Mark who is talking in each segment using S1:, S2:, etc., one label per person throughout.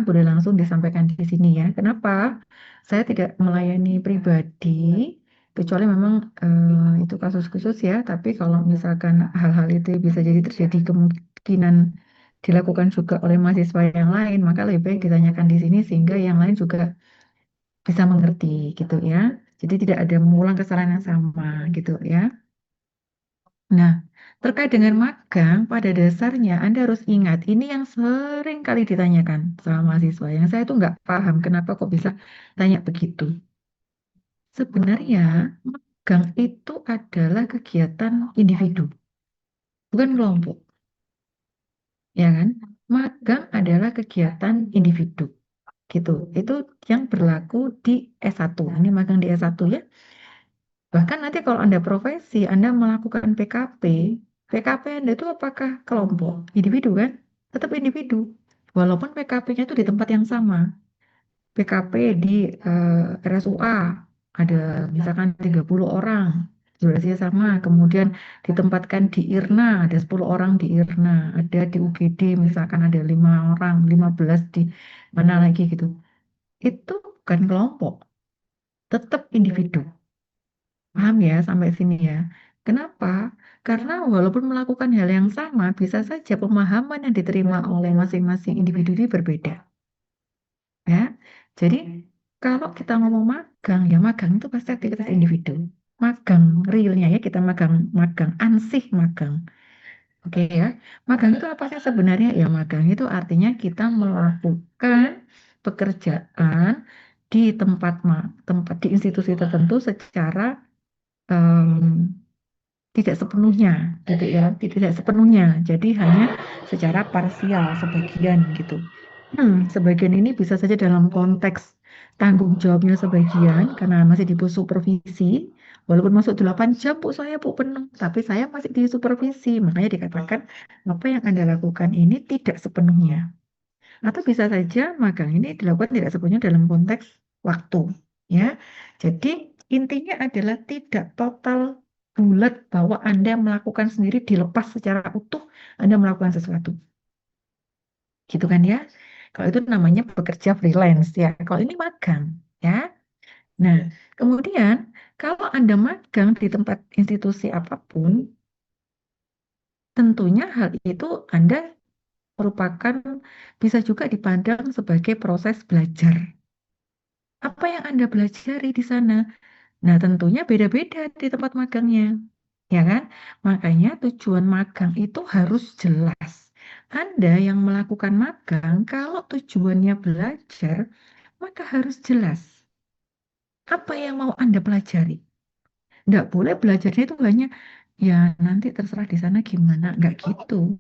S1: boleh langsung disampaikan di sini ya. Kenapa? Saya tidak melayani pribadi, kecuali memang itu kasus khusus ya. Tapi kalau misalkan hal-hal itu bisa jadi terjadi kemungkinan dilakukan juga oleh mahasiswa yang lain, maka lebih baik ditanyakan di sini sehingga yang lain juga bisa mengerti gitu ya. Jadi tidak ada mengulang kesalahan yang sama gitu ya. Nah, terkait dengan magang, pada dasarnya Anda harus ingat, ini yang sering kali ditanyakan sama mahasiswa. Yang saya tuh nggak paham kenapa kok bisa tanya begitu. Sebenarnya, magang itu adalah kegiatan individu, bukan kelompok, ya kan? Magang adalah kegiatan individu, gitu. Itu yang berlaku di S1. Ini magang di S1 ya. Bahkan nanti kalau Anda profesi, Anda melakukan PKP, PKP Anda itu apakah kelompok, individu kan? Tetap individu. Walaupun PKP-nya itu di tempat yang sama. PKP di RSUA, ada misalkan 30 orang, durasinya sama. Kemudian ditempatkan di IRNA, ada 10 orang di IRNA. Ada di UGD, misalkan ada 5 orang, 15 di mana lagi gitu. Itu bukan kelompok, tetap individu. Paham ya sampai sini ya. Kenapa? Karena walaupun melakukan hal yang sama, bisa saja pemahaman yang diterima oleh masing-masing individu ini berbeda. Ya. Jadi kalau kita ngomong magang, ya magang itu pasti aktivitas individu. Magang realnya ya kita magang, magang ansih magang. Oke ya. Magang itu apa sih sebenarnya? Ya magang itu artinya kita melakukan pekerjaan di tempat di institusi tertentu secara tidak sepenuhnya gitu ya, tidak sepenuhnya, jadi hanya secara parsial sebagian gitu. Sebagian ini bisa saja dalam konteks tanggung jawabnya sebagian karena masih di bawah supervisi, walaupun masuk 8 jam bu saya bu penuh, tapi saya masih di supervisi, makanya dikatakan apa yang Anda lakukan ini tidak sepenuhnya. Atau bisa saja magang ini dilakukan tidak sepenuhnya dalam konteks waktu, ya. Jadi intinya adalah tidak total bulat bahwa Anda melakukan sendiri dilepas secara utuh Anda melakukan sesuatu. Gitu kan ya. Kalau itu namanya bekerja freelance ya. Kalau ini magang, ya. Nah, kemudian kalau Anda magang di tempat institusi apapun, tentunya hal itu Anda merupakan bisa juga dipandang sebagai proses belajar. Apa yang Anda pelajari di sana? Nah, tentunya beda-beda di tempat magangnya, ya kan? Makanya tujuan magang itu harus jelas. Anda yang melakukan magang, kalau tujuannya belajar, maka harus jelas apa yang mau Anda pelajari. Nggak boleh belajarnya itu hanya, ya nanti terserah di sana gimana. Nggak gitu.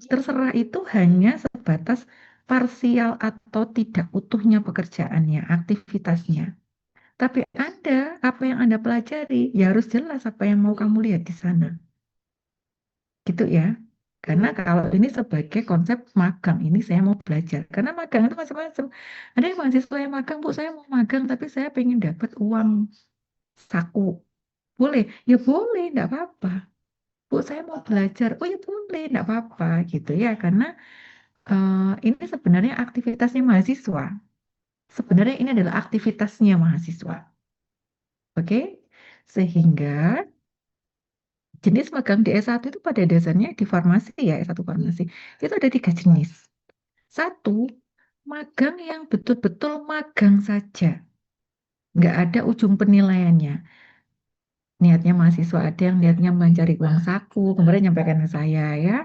S1: Terserah itu hanya sebatas parsial atau tidak utuhnya pekerjaannya, aktivitasnya. Tapi Anda, apa yang Anda pelajari, ya harus jelas apa yang mau kamu lihat di sana. Gitu ya. Karena kalau ini sebagai konsep magang, ini saya mau belajar. Karena magang itu macam-macam. Ada yang mahasiswa yang magang, Bu, saya mau magang, tapi saya pengen dapat uang saku. Boleh? Ya boleh, enggak apa-apa. Bu, saya mau belajar. Oh ya boleh, enggak apa-apa. Gitu ya. Karena ini sebenarnya aktivitasnya mahasiswa. Sebenarnya ini adalah aktivitasnya mahasiswa. Oke? Sehingga jenis magang di S1 itu pada dasarnya di farmasi ya, S1 farmasi. Itu ada 3 jenis. Satu, magang yang betul-betul magang saja. Nggak ada ujung penilaiannya. Niatnya mahasiswa ada yang niatnya mencari uang saku. Kemarin nyampaikan ke saya ya.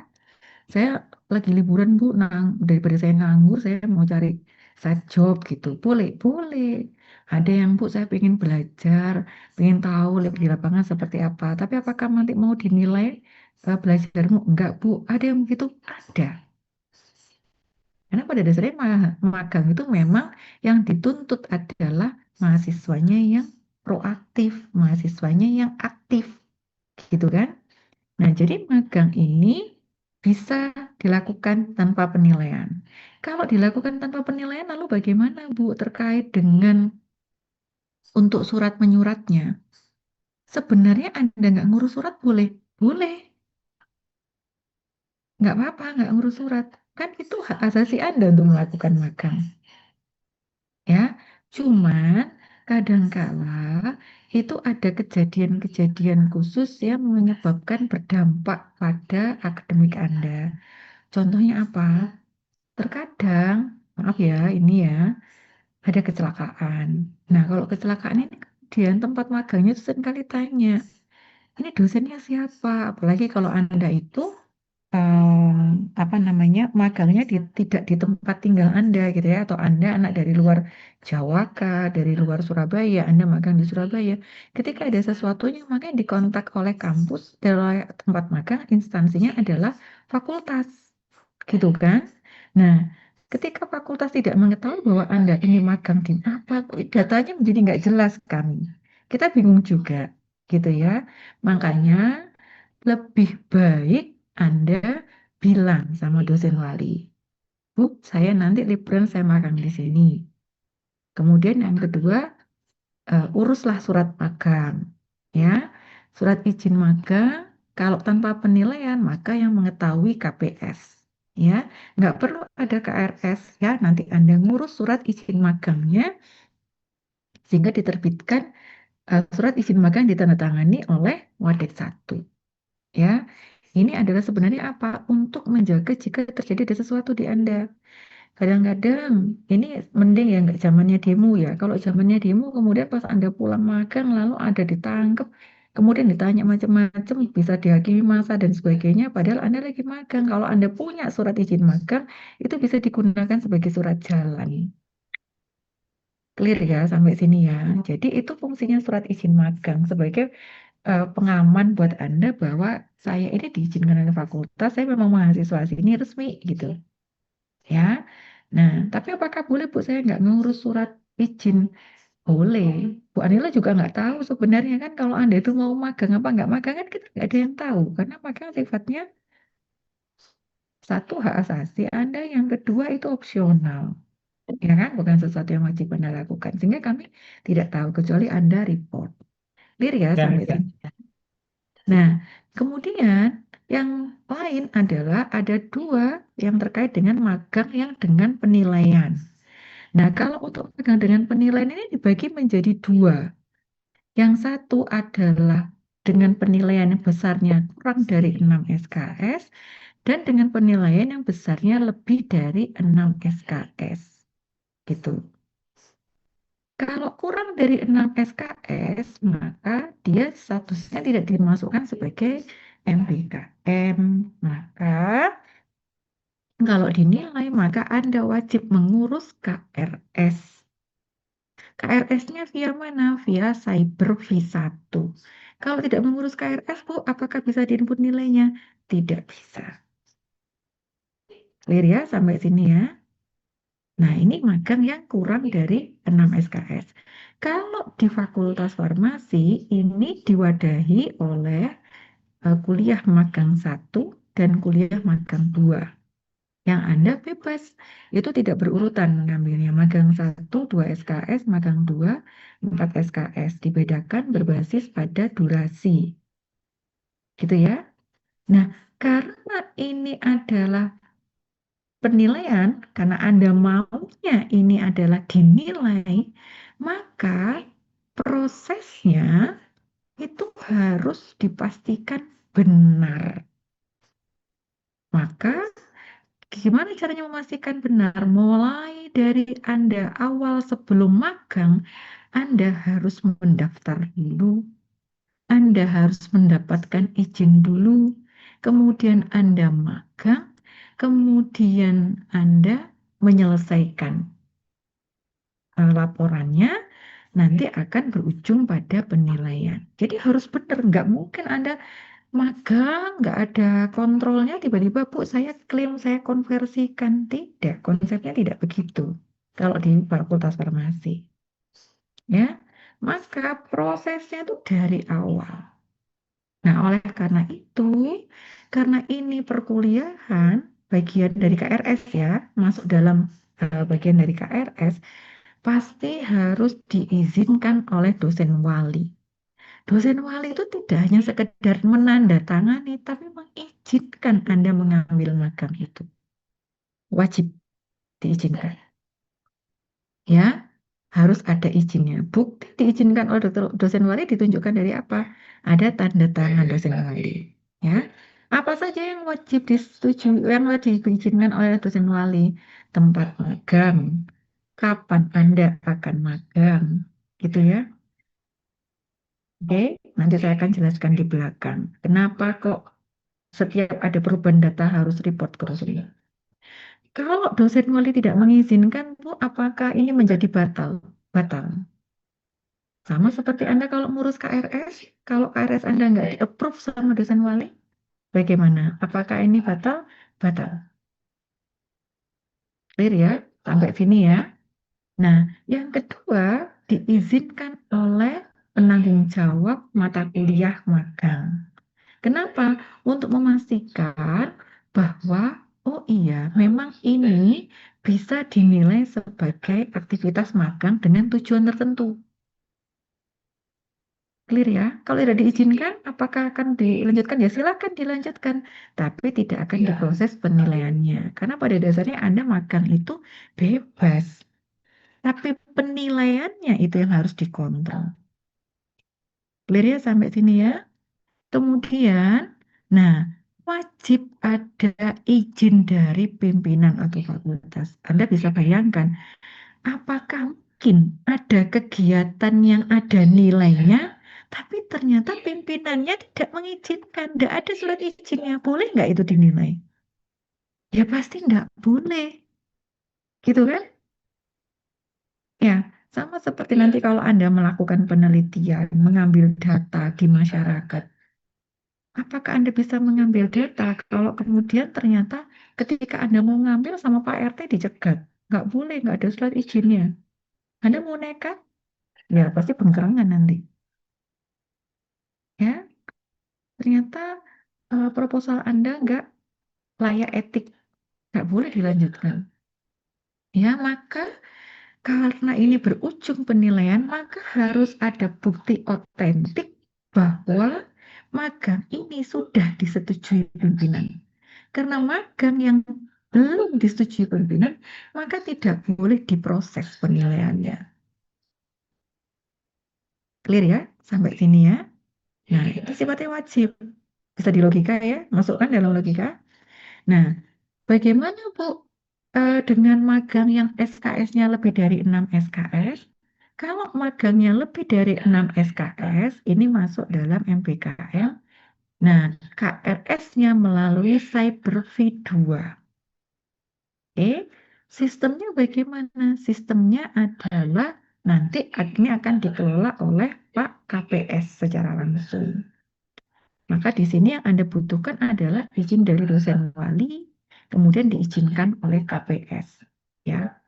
S1: Saya lagi liburan Bu, daripada saya nganggur, saya mau cari side job gitu. Boleh, boleh. Ada yang Bu, saya pengen belajar, pengen tahu lihat di lapangan seperti apa. Tapi apakah nanti mau dinilai belajarmu? Enggak Bu, ada yang begitu? Ada. Karena pada dasarnya magang itu memang yang dituntut adalah mahasiswanya yang proaktif, mahasiswanya yang aktif, gitu kan? Nah, jadi magang ini bisa dilakukan tanpa penilaian. Kalau dilakukan tanpa penilaian, lalu bagaimana, Bu, terkait dengan untuk surat menyuratnya? Sebenarnya Anda nggak ngurus surat boleh? Boleh, nggak apa-apa, nggak ngurus surat. Kan itu hak asasi Anda untuk melakukan magang, ya. Cuman kadangkala itu ada kejadian-kejadian khusus yang menyebabkan berdampak pada akademik Anda. Contohnya apa? Terkadang, maaf ya, ini ya, ada kecelakaan. Nah, kalau kecelakaan ini kemudian tempat magangnya itu seringkali tanya, ini dosennya siapa? Apalagi kalau Anda itu apa namanya magangnya tidak di tempat tinggal Anda gitu ya, atau Anda anak dari luar Jawa kah, dari luar Surabaya, Anda magang di Surabaya. Ketika ada sesuatunya makanya dikontak oleh kampus, oleh tempat magang, instansinya adalah fakultas, gitu kan? Nah, ketika fakultas tidak mengetahui bahwa Anda ini magang di apa, kok datanya menjadi nggak jelas kan? Kita bingung juga, gitu ya. Makanya lebih baik Anda bilang sama dosen wali, Bu, saya nanti liburan saya magang di sini. Kemudian yang kedua, uruslah surat magang, ya. Surat izin magang, kalau tanpa penilaian, maka yang mengetahui KPS, ya. Nggak perlu ada KRS, ya. Nanti Anda ngurus surat izin magangnya, sehingga diterbitkan surat izin magang ditandatangani oleh Wadik 1. Ya, ini adalah sebenarnya apa? Untuk menjaga jika terjadi ada sesuatu di Anda. Kadang-kadang ini mending ya nggak zamannya demo ya. Kalau zamannya demo kemudian pas Anda pulang magang lalu ada ditangkap, kemudian ditanya macam-macam, bisa dihakimi masa dan sebagainya. Padahal Anda lagi magang. Kalau Anda punya surat izin magang, itu bisa digunakan sebagai surat jalan. Clear ya sampai sini ya. Jadi itu fungsinya surat izin magang sebagai pengaman buat Anda bahwa saya ini diizinkan oleh fakultas, saya memang mahasiswa sini resmi gitu ya. Nah, tapi apakah boleh Bu saya nggak ngurus surat izin? Boleh. Bu Anila juga nggak tahu sebenarnya kan kalau Anda itu mau magang apa nggak magang kan kita nggak ada yang tahu karena magang sifatnya satu hak asasi Anda, yang kedua itu opsional. Ya kan, bukan sesuatu yang wajib Anda lakukan. Sehingga kami tidak tahu kecuali Anda report. Clear ya
S2: Ya,
S1: sampai
S2: ya.
S1: sini. Nah, kemudian yang lain adalah ada dua yang terkait dengan magang yang dengan penilaian. Nah, kalau untuk magang dengan penilaian ini dibagi menjadi dua. Yang satu adalah dengan penilaian yang besarnya kurang dari 6 SKS dan dengan penilaian yang besarnya lebih dari 6 SKS. Gitu. Kalau kurang dari 6 SKS, maka dia statusnya tidak dimasukkan sebagai MBKM. Maka kalau dinilai, maka Anda wajib mengurus KRS. KRS-nya via mana? Via Cyber V1. Kalau tidak mengurus KRS, Bu, apakah bisa diinput nilainya? Tidak bisa. Clear ya sampai sini ya? Nah, ini magang yang kurang dari 6 SKS. Kalau di Fakultas Farmasi, ini diwadahi oleh kuliah magang 1 dan kuliah magang 2. Yang Anda bebas, itu tidak berurutan mengambilnya. Magang 1, 2 SKS, magang 2, 4 SKS. Dibedakan berbasis pada durasi. Gitu ya. Nah, karena ini adalah penilaian, karena Anda maunya ini adalah dinilai, maka prosesnya itu harus dipastikan benar. Maka gimana caranya memastikan benar? Mulai dari Anda awal sebelum magang, Anda harus mendaftar dulu, Anda harus mendapatkan izin dulu, kemudian Anda magang, kemudian Anda menyelesaikan laporannya, nanti akan berujung pada penilaian. Jadi harus benar, nggak mungkin Anda magang, nggak ada kontrolnya, tiba-tiba Bu saya klaim saya konversikan. Tidak, konsepnya tidak begitu. Kalau di Fakultas Farmasi, ya, maka prosesnya itu dari awal. Nah, oleh karena ini perkuliahan, bagian dari KRS ya, masuk dalam bagian dari KRS, pasti harus diizinkan oleh dosen wali. Dosen wali itu tidak hanya sekedar menandatangani, tapi mengizinkan Anda mengambil magang itu. wajib diizinkan. Ya, harus ada izinnya. Bukti diizinkan oleh dosen wali ditunjukkan dari apa? Ada tanda tangan dosen wali. Ya, apa saja yang wajib disetujui, yang wajib diizinkan oleh dosen wali? Tempat magang, kapan Anda akan magang, gitu ya. Oke, nanti saya akan jelaskan di belakang. Kenapa kok setiap ada perubahan data harus report ke dosen? Kalau dosen wali tidak mengizinkan, Bu, apakah ini menjadi batal? Batal. Sama seperti Anda kalau ngurus KRS, kalau KRS Anda nggak di-approve sama dosen wali, bagaimana? Apakah ini batal? Batal. Clear ya? Sampai sini ya. Nah, yang kedua, diizinkan oleh penanggung jawab mata kuliah magang. Kenapa? Untuk memastikan bahwa, oh iya, memang ini bisa dinilai sebagai aktivitas magang dengan tujuan tertentu. Clear ya? Kalau tidak diizinkan, apakah akan dilanjutkan? Ya silakan dilanjutkan, tapi tidak akan diproses penilaiannya. Karena pada dasarnya Anda magang itu bebas, tapi penilaiannya itu yang harus dikontrol. Clear ya sampai sini ya? Kemudian, nah, wajib ada izin dari pimpinan atau fakultas. Anda bisa bayangkan, apakah mungkin ada kegiatan yang ada nilainya, tapi ternyata pimpinannya tidak mengizinkan, tidak ada surat izinnya. Boleh nggak itu dinilai? Ya pasti nggak boleh, gitu kan? Ya, sama seperti nanti kalau Anda melakukan penelitian, mengambil data di masyarakat. Apakah Anda bisa mengambil data kalau kemudian ternyata ketika Anda mau ngambil sama Pak RT dicegat? Nggak boleh, nggak ada surat izinnya. Anda mau nekat? Ya, pasti pengkerangan nanti. Ya, ternyata proposal Anda nggak layak etik, nggak boleh dilanjutkan. Ya, maka karena ini berujung penilaian, maka harus ada bukti otentik bahwa magang ini sudah disetujui pimpinan. Karena magang yang belum disetujui pimpinan, maka tidak boleh diproses penilaiannya. Clear ya? Sampai sini ya. Nah, itu sifatnya wajib. Bisa di logika ya, masukkan dalam logika. Nah, bagaimana Bu dengan magang yang SKS-nya lebih dari 6 SKS? Kalau magangnya lebih dari 6 SKS, ini masuk dalam MBKM. Nah, KRS-nya melalui Cyber V2. Sistemnya bagaimana? Sistemnya adalah nanti ini akan dikelola oleh Pak KPS secara langsung. Maka di sini yang Anda butuhkan adalah izin dari dosen wali, kemudian diizinkan oleh KPS. Ya,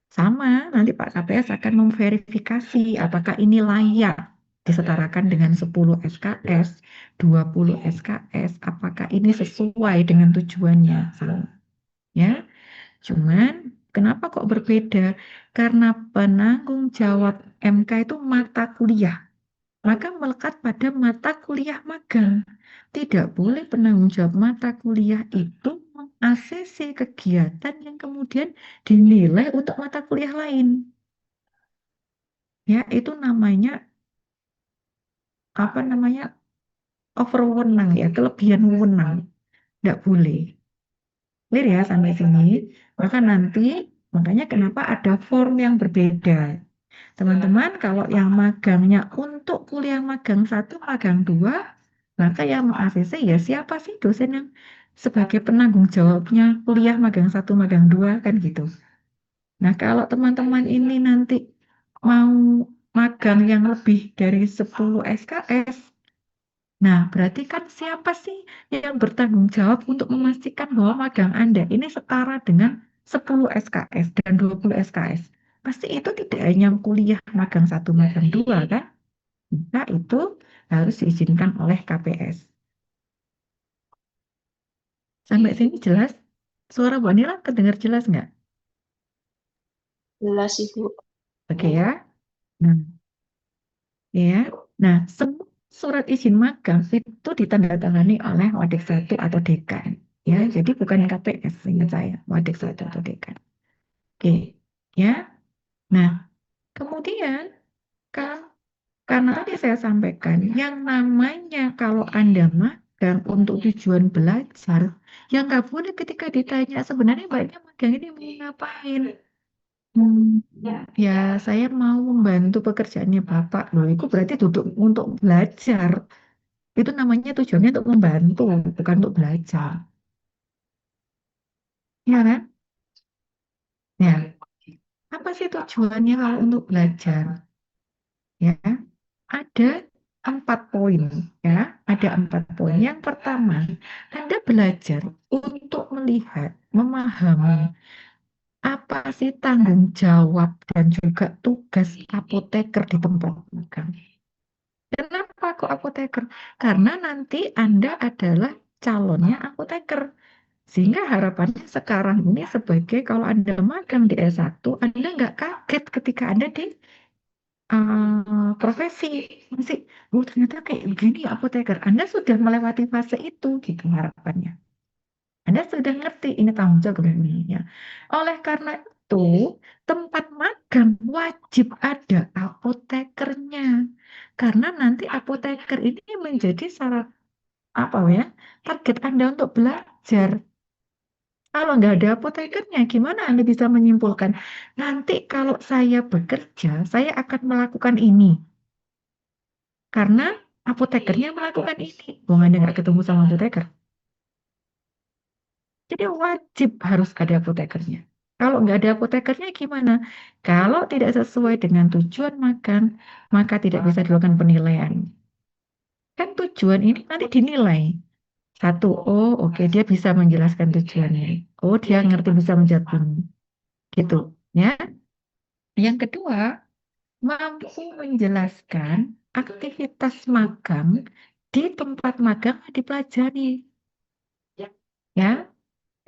S1: sama nanti Pak KPS akan memverifikasi apakah ini layak disetarakan dengan 10 SKS, 20 SKS, apakah ini sesuai dengan tujuannya. Sama. Ya, cuman kenapa kok berbeda? Karena penanggung jawab MK itu mata kuliah. Maka melekat pada mata kuliah magang. Tidak boleh penanggung jawab mata kuliah itu meng-ACC kegiatan yang kemudian dinilai untuk mata kuliah lain. Ya, itu namanya apa namanya? Overwenang ya, kelebihan wewenang. Tidak boleh. Clear ya sampai sini. Maka nanti makanya kenapa ada form yang berbeda. Teman-teman, kalau yang magangnya untuk kuliah magang 1, magang 2, maka yang ACC ya siapa sih dosen yang sebagai penanggung jawabnya kuliah magang 1, magang 2 kan gitu. Nah, kalau teman-teman ini nanti mau magang yang lebih dari 10 SKS, nah berarti kan siapa sih yang bertanggung jawab untuk memastikan bahwa magang Anda ini setara dengan 10 SKS dan 20 SKS. Pasti itu tidak hanya kuliah magang 1, magang 2 kan? Maka itu harus diizinkan oleh KPS. Sampai sini jelas? Suara Bu Nila kedengar jelas nggak?
S2: Jelas Ibu.
S1: Oke ya. Nah, ya. Nah, semua surat izin magang itu ditandatangani oleh Wadik 1 atau dekan. ya. Jadi bukan KPS, ingat saya, Wadik satu atau dekan. Oke, ya. Nah, kemudian kan karena tadi saya sampaikan, yang namanya kalau Anda magang untuk tujuan belajar, yang nggak boleh ketika ditanya sebenarnya Mbaknya magang ini mau ngapain? Ya, saya mau membantu pekerjaannya Bapak. Loh, itu berarti duduk untuk belajar. Itu namanya tujuannya untuk membantu, bukan untuk belajar. Ya kan? Ya, apa sih tujuannya kalau untuk belajar? Ya, ada 4 poin. Ya, ada 4 poin. Yang pertama, Anda belajar untuk melihat, memahami apa sih tanggung jawab dan juga tugas apoteker di tempat magang. Kenapa kok apoteker? Karena nanti Anda adalah calonnya apoteker. Sehingga harapannya sekarang ini sebagai kalau Anda magang di S1, Anda nggak kaget ketika Anda di profesi. Masih, oh ternyata kayak begini ya apoteker. Anda sudah melewati fase itu gitu harapannya. Anda sudah ngerti ini tanggung jawab ini. Oleh karena itu, tempat magang wajib ada apotekernya. Karena nanti apoteker ini menjadi salah apa ya target Anda untuk belajar. Kalau nggak ada apotekernya, gimana Anda bisa menyimpulkan nanti kalau saya bekerja, saya akan melakukan ini karena apotekernya melakukan ini. Wong Anda nggak ketemu sama apoteker, jadi wajib harus ada apotekernya. Kalau nggak ada apotekernya gimana? Kalau tidak sesuai dengan tujuan magang, maka tidak bisa dilakukan penilaian. Kan tujuan ini nanti dinilai. Satu, oh oke dia bisa menjelaskan tujuannya. Oh dia ngerti bisa menjawab ini. Gitu. Ya. Yang kedua, mampu menjelaskan aktivitas magang di tempat magang yang dipelajari. Ya,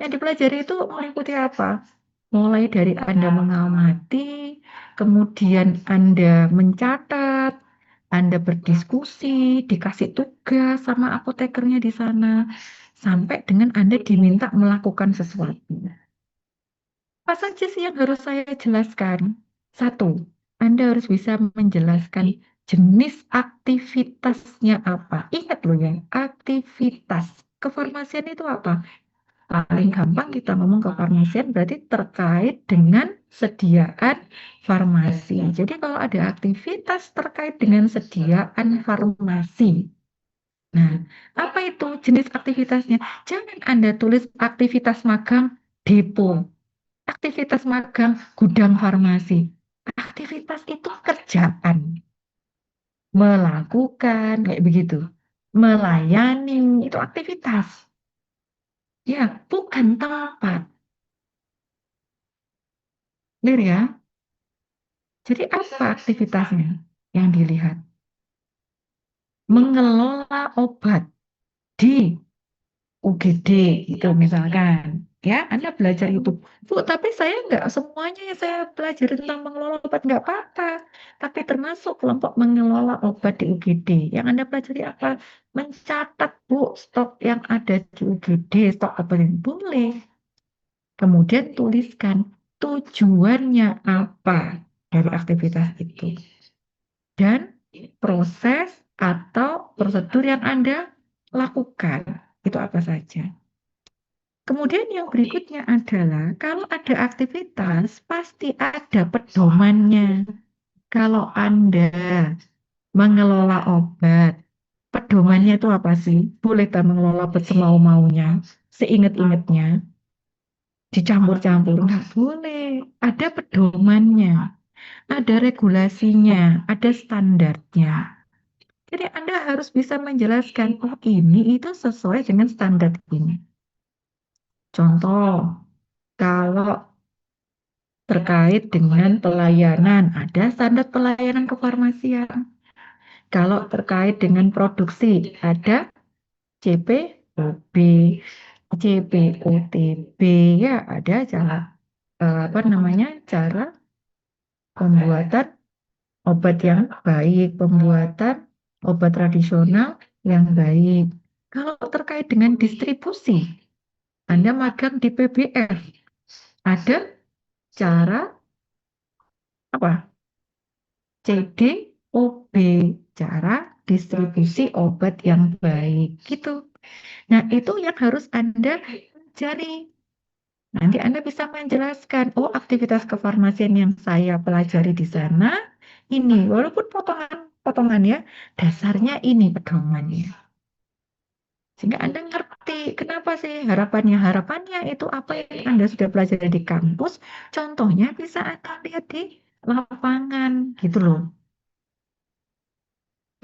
S1: yang dipelajari itu meliputi apa? Mulai dari Anda mengamati, kemudian Anda mencatat, Anda berdiskusi, dikasih tugas sama apotekernya di sana, sampai dengan Anda diminta melakukan sesuatu. Apa saja sih yang harus saya jelaskan? Satu, Anda harus bisa menjelaskan jenis aktivitasnya apa. Ingat loh ya, aktivitas. Kefarmasian itu apa? Paling gampang kita ngomong kefarmasian berarti terkait dengan sediaan farmasi. Jadi kalau ada aktivitas terkait dengan sediaan farmasi. Nah, apa itu jenis aktivitasnya? Jangan Anda tulis aktivitas magang depo. Aktivitas magang gudang farmasi. Aktivitas itu kerjaan, melakukan kayak begitu. Melayani itu aktivitas. Ya, bukan tempat. Clear ya? Jadi apa aktivitasnya yang dilihat? Mengelola obat di UGD itu misalkan. Ya, Anda belajar itu. Bu, tapi saya nggak semuanya yang saya pelajari tentang mengelola obat nggak apa-apa. Tapi termasuk kelompok mengelola obat di UGD. Yang Anda pelajari apa? Mencatat, Bu, stok yang ada di UGD, stok obat yang boleh. Kemudian tuliskan tujuannya apa dari aktivitas itu. Dan proses atau prosedur yang Anda lakukan. Itu apa saja. Kemudian yang berikutnya adalah kalau ada aktivitas pasti ada pedomannya. Kalau Anda mengelola obat, pedomannya itu apa sih? Boleh tak mengelola obat semau-maunya, seingat-ingatnya, dicampur-campur? Nggak boleh. Ada pedomannya, ada regulasinya, ada standarnya. Jadi Anda harus bisa menjelaskan, oh ini itu sesuai dengan standar ini. Contoh, kalau terkait dengan pelayanan, ada standar pelayanan kefarmasian. Kalau terkait dengan produksi, ada CPOB, CPOTB, ya ada cara apa namanya cara pembuatan obat yang baik, pembuatan obat tradisional yang baik. Kalau terkait dengan distribusi, Anda magang di PBF, ada cara apa? CDOB, cara distribusi obat yang baik, gitu. Nah, itu yang harus Anda cari. Nanti Anda bisa menjelaskan, oh aktivitas kefarmasian yang saya pelajari di sana, ini, walaupun potongan-potongan ya, dasarnya ini pedomannya. Sehingga Anda ngerti kenapa sih harapannya. Harapannya itu apa yang Anda sudah pelajari di kampus, contohnya bisa Anda lihat di lapangan, gitu loh.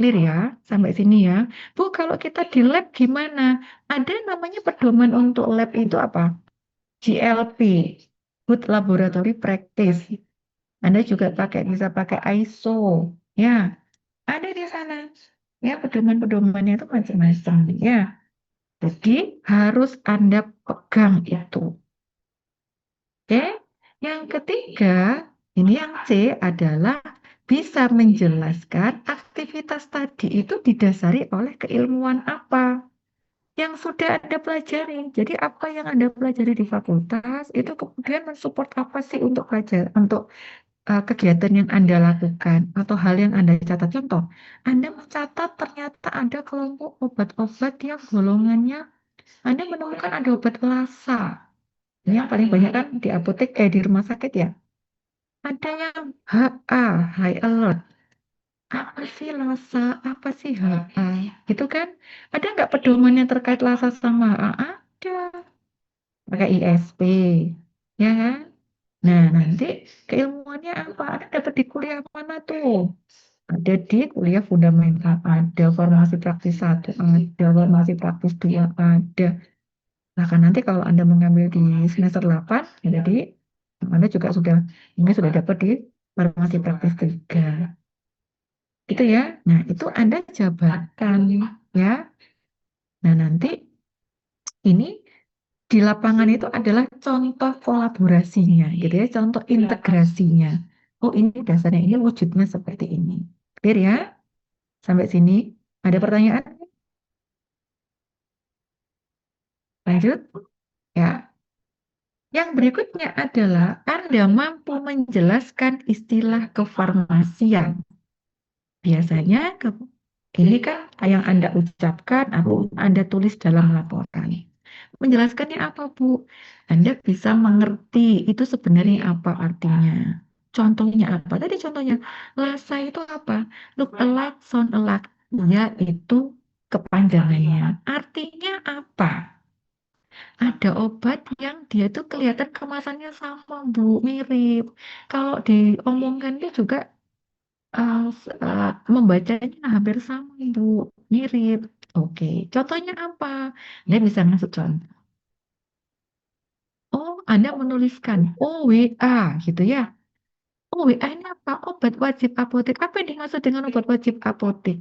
S1: Clear ya, sampai sini ya. Bu, kalau kita di lab gimana? Ada namanya pedoman untuk lab itu apa? GLP, Good Laboratory Practice. Anda juga bisa pakai ISO. Ya, ada di sana. Ya, pedoman-pedomannya itu macam-macam. Ya, jadi harus Anda pegang itu. Oke, yang ketiga, ini yang C adalah bisa menjelaskan aktivitas tadi itu didasari oleh keilmuan apa yang sudah Anda pelajari. Jadi apa yang Anda pelajari di fakultas itu kemudian mensupport apa sih untuk kegiatan yang Anda lakukan atau hal yang Anda catat. Contoh, Anda mencatat ternyata ada kelompok obat-obat yang golongannya, Anda menemukan ada obat lasa. Ini yang paling banyak kan di apotek, di rumah sakit ya. Ada yang HA, high alert. Apa sih lasa? Apa sih HA? Gitu kan? Ada nggak pedoman yang terkait lasa sama HA? Ada. Pakai ISP. Ya kan? Nah, nanti keilmuannya apa? Ada dapat di kuliah mana tuh? Ada di kuliah fundamental, ada farmasi praktis 1, ada farmasi praktis 2, ada. Bahkan nanti kalau Anda mengambil di semester 8, ya jadi Anda juga sudah dapat di farmasi praktis 3. Gitu ya. Nah, itu Anda jabarkan ya. Nah, nanti ini di lapangan itu adalah contoh kolaborasinya, gitu ya, contoh integrasinya. Oh, ini dasarnya ini wujudnya seperti ini. Clear ya? Sampai sini ada pertanyaan? Lanjut? Ya. Yang berikutnya adalah Anda mampu menjelaskan istilah kefarmasian. Biasanya ini kan yang Anda ucapkan atau Anda tulis dalam laporan. Menjelaskannya apa, Bu? Anda bisa mengerti itu sebenarnya apa artinya. Contohnya apa? Tadi contohnya, lasa itu apa? Look alike, sound alike. Dia itu kepanjangannya. Artinya apa? Ada obat yang dia tuh kelihatan kemasannya sama, Bu, mirip. Kalau diomongkan dia juga membacanya hampir sama, Bu, mirip. Oke, contohnya apa? Dia bisa ngasih contoh. Oh, Anda menuliskan OWA gitu ya. OWA ini apa? Obat wajib apotek. Apa yang dimaksud dengan obat wajib apotek?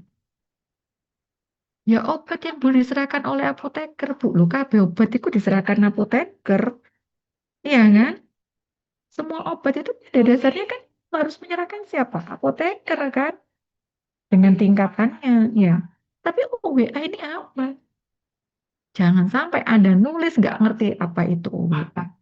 S1: Ya obat yang boleh diserahkan oleh apoteker, Bu. Loh, kabeh obat itu diserahkan apoteker. Iya kan? Semua obat itu pada dasarnya kan harus menyerahkan siapa? Apoteker kan? Dengan tingkatannya. Ya. Tapi OWA ini apa? Jangan sampai Anda nulis nggak ngerti apa itu OWA.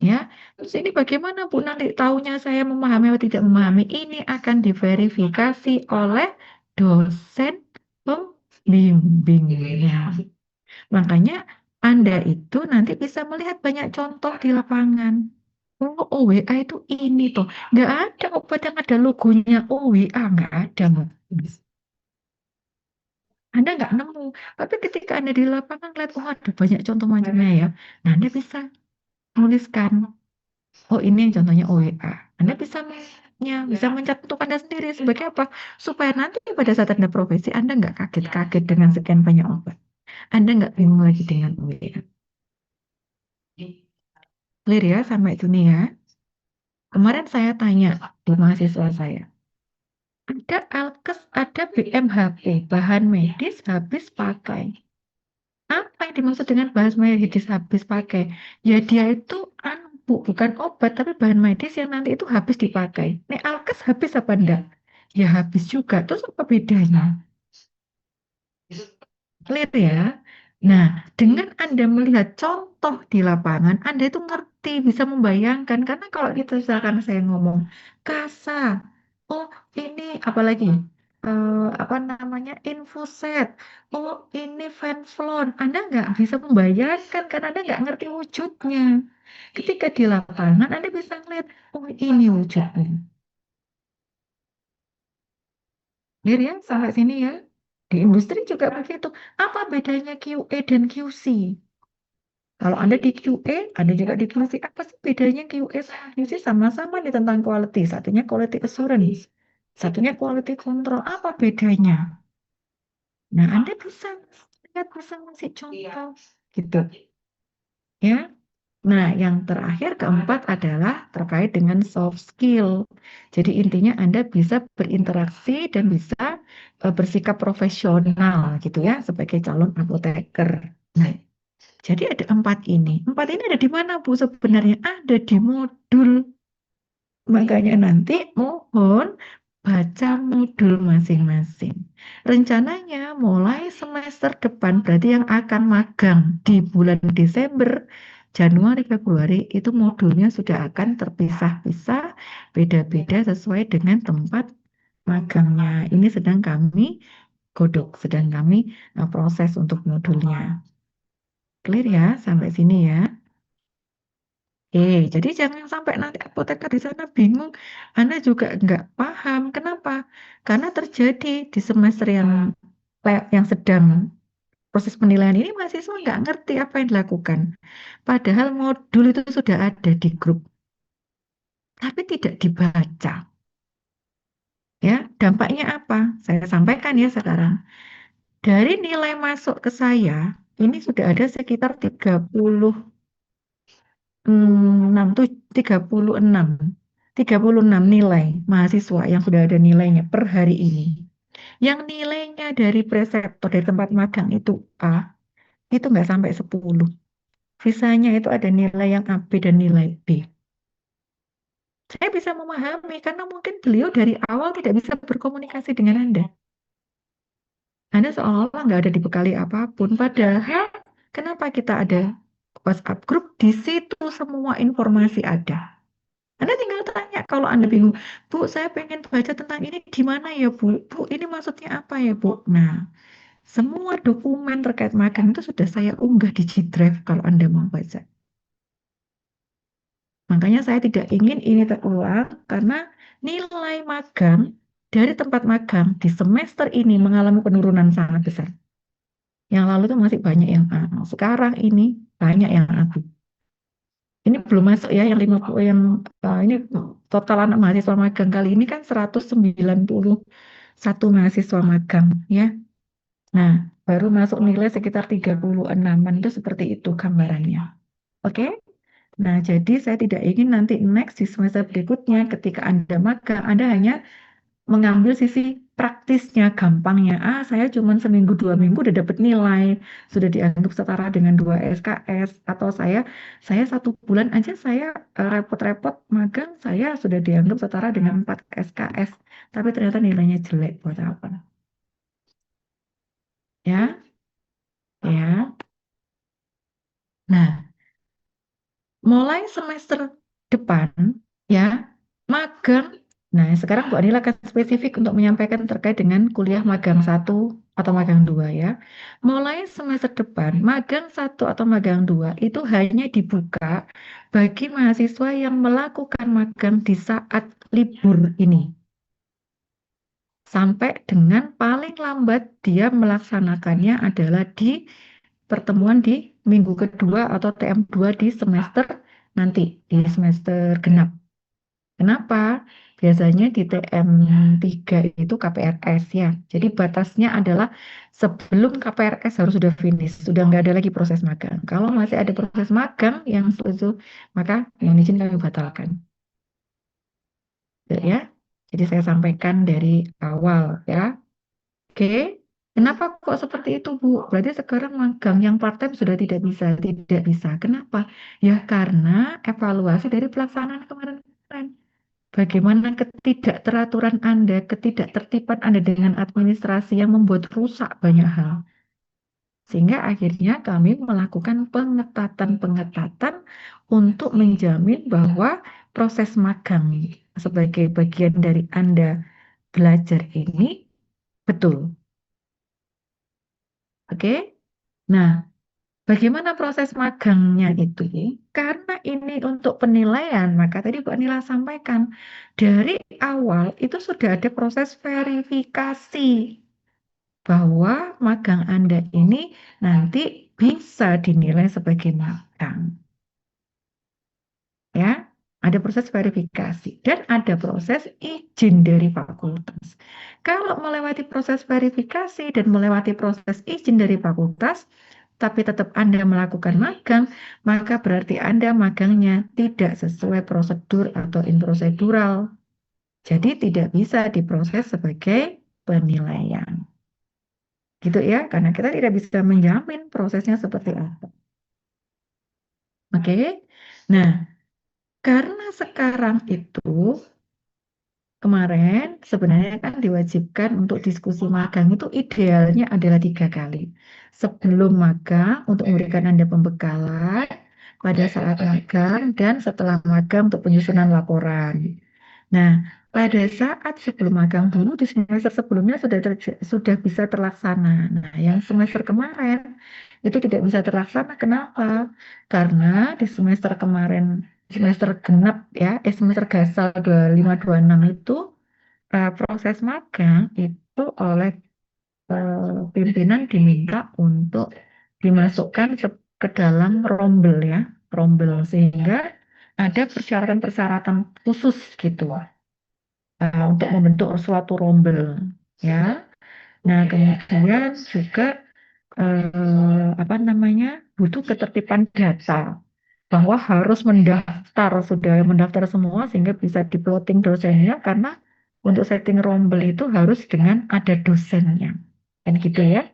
S1: Ya, terus ini bagaimana Bu nanti tahunya saya memahami atau tidak memahami? Ini akan diverifikasi oleh dosen pembimbingnya. Makanya Anda itu nanti bisa melihat banyak contoh di lapangan. Oh, OWA itu ini tuh. Nggak ada obat yang ada logonya OWA, nggak ada. Mbak. Anda nggak nemu. Tapi ketika Anda di lapangan lihat, oh ada banyak contoh macamnya ya. Nah, Anda bisa tuliskan. Oh, ini yang contohnya OWA. Anda bisa mencantumkan Anda sendiri sebagai apa? Supaya nanti pada saat Anda profesi, Anda nggak kaget-kaget dengan sekian banyak obat. Anda nggak bingung lagi dengan OWA. Clear ya sampai sini ya. Kemarin saya tanya di mahasiswa saya. Ada alkes, ada BMHP, bahan medis habis pakai. Apa yang dimaksud dengan bahan medis habis pakai? Ya dia itu bukan obat, tapi bahan medis yang nanti itu habis dipakai. Nih alkes habis apa enggak? Ya habis juga. Terus apa bedanya? Clear ya? Nah, dengan Anda melihat contoh di lapangan, Anda itu ngerti, bisa membayangkan. Karena kalau kita misalkan saya ngomong kasa, oh ini apalagi apa namanya infuset, oh ini venflon, Anda nggak bisa membayangkan karena Anda nggak ngerti wujudnya. Ketika di lapangan, Anda bisa ngeliat, oh ini wujudnya. Clear ya, sampai sini ya. Di industri juga begitu. Apa bedanya QA dan QC? Kalau Anda di QA, Anda juga di QC. Apa sih bedanya QA sama QC? Sama-sama nih tentang quality. Satunya quality assurance. Satunya quality control. Apa bedanya? Nah, Anda bisa lihat, bisa ngasih contoh. Gitu. Ya. Nah, yang terakhir keempat adalah terkait dengan soft skill. Jadi intinya Anda bisa berinteraksi dan bisa bersikap profesional gitu ya sebagai calon apoteker. Nah, jadi ada empat ini. Empat ini ada di mana, Bu? Sebenarnya ada di modul. Makanya nanti mohon baca modul masing-masing. Rencananya mulai semester depan, berarti yang akan magang di bulan Desember, Januari, Februari, itu modulnya sudah akan terpisah-pisah, beda-beda sesuai dengan tempat magangnya. Ini sedang kami godok, sedang kami proses untuk modulnya. Clear ya, sampai sini ya. Jadi jangan sampai nanti apoteker di sana bingung, Anda juga nggak paham. Kenapa? Karena terjadi di semester yang sedang proses penilaian ini mahasiswa nggak ngerti apa yang dilakukan. Padahal modul itu sudah ada di grup, tapi tidak dibaca. Ya, dampaknya apa? Saya sampaikan ya sekarang. Dari nilai masuk ke saya, ini sudah ada sekitar 36, 36 nilai mahasiswa yang sudah ada nilainya per hari ini. Yang nilainya dari preseptor dari tempat magang itu A, itu nggak sampai 10. Sisanya itu ada nilai yang A, B, dan nilai B. Saya bisa memahami karena mungkin beliau dari awal tidak bisa berkomunikasi dengan Anda. Anda seolah-olah nggak ada dibekali apapun. Padahal kenapa kita ada WhatsApp group? Di situ semua informasi ada. Anda tinggal tanya kalau Anda bingung, Bu, saya pengen baca tentang ini di mana ya, Bu? Bu, ini maksudnya apa ya, Bu? Nah, semua dokumen terkait magang itu sudah saya unggah di G Drive kalau Anda mau baca. Makanya saya tidak ingin ini terulang karena nilai magang dari tempat magang di semester ini mengalami penurunan sangat besar. Yang lalu itu masih banyak yang A. Sekarang ini banyak yang A. Ini belum masuk ya yang 50 yang ini total anak mahasiswa magang kali ini kan 191 mahasiswa magang ya. Nah, baru masuk nilai sekitar 36-an itu seperti itu gambarannya. Oke? Nah, jadi saya tidak ingin nanti next di semester berikutnya ketika Anda magang, Anda hanya mengambil sisi praktisnya, gampangnya. Saya cuma seminggu 2 minggu udah dapat nilai, sudah dianggap setara dengan 2 SKS, atau saya 1 bulan aja saya repot-repot magang, saya sudah dianggap setara dengan 4 SKS, tapi ternyata nilainya jelek buat apa? Ya, ya. Nah, mulai semester depan, ya, magang. Nah, sekarang Bu Anila akan spesifik untuk menyampaikan terkait dengan kuliah magang satu atau magang dua ya. Mulai semester depan, magang satu atau magang dua itu hanya dibuka bagi mahasiswa yang melakukan magang di saat libur ini. Sampai dengan paling lambat dia melaksanakannya adalah di pertemuan di minggu kedua atau TM2 di semester nanti, di semester genap. Kenapa? Biasanya di TM3 itu KPRS ya. Jadi batasnya adalah sebelum KPRS harus sudah finish, sudah nggak ada lagi proses magang. Kalau masih ada proses magang yang itu, maka yang izin kami batalkan. Gitu ya. Jadi saya sampaikan dari awal ya. Oke. Kenapa kok seperti itu, Bu? Berarti sekarang magang yang part-time sudah tidak bisa, tidak bisa. Kenapa? Ya karena evaluasi dari pelaksanaan kemarin-kemarin. Bagaimana ketidakteraturan Anda, ketidaktertiban Anda dengan administrasi yang membuat rusak banyak hal. Sehingga akhirnya kami melakukan pengetatan-pengetatan untuk menjamin bahwa proses magang sebagai bagian dari Anda belajar ini betul. Oke? Nah, bagaimana proses magangnya itu? Karena ini untuk penilaian, maka tadi Bu Nila sampaikan, dari awal itu sudah ada proses verifikasi bahwa magang Anda ini nanti bisa dinilai sebagai magang. Ya, ada proses verifikasi dan ada proses izin dari fakultas. Kalau melewati proses verifikasi dan melewati proses izin dari fakultas, tapi tetap Anda melakukan magang, maka berarti Anda magangnya tidak sesuai prosedur atau improsedural. Jadi tidak bisa diproses sebagai penilaian. Gitu ya, karena kita tidak bisa menjamin prosesnya seperti apa. Oke. Nah, karena sekarang itu kemarin sebenarnya kan diwajibkan untuk diskusi magang itu idealnya adalah 3 kali. Sebelum magang untuk memberikan Anda pembekalan, pada saat magang, dan setelah magang untuk penyusunan laporan. Nah, pada saat sebelum magang dulu di semester sebelumnya sudah bisa terlaksana. Nah, yang semester kemarin itu tidak bisa terlaksana. Kenapa? Karena di semester kemarin, semester genap ya, semester gasal 2526 itu proses magang itu oleh pimpinan diminta untuk dimasukkan ke dalam rombel ya, rombel sehingga ada persyaratan-persyaratan khusus gitu untuk membentuk suatu rombel ya. Nah, kemudian juga apa namanya butuh ketertiban data bahwa harus mendaftar sudah mendaftar semua sehingga bisa diploting dosennya karena untuk setting rombel itu harus dengan ada dosennya kan gitu ya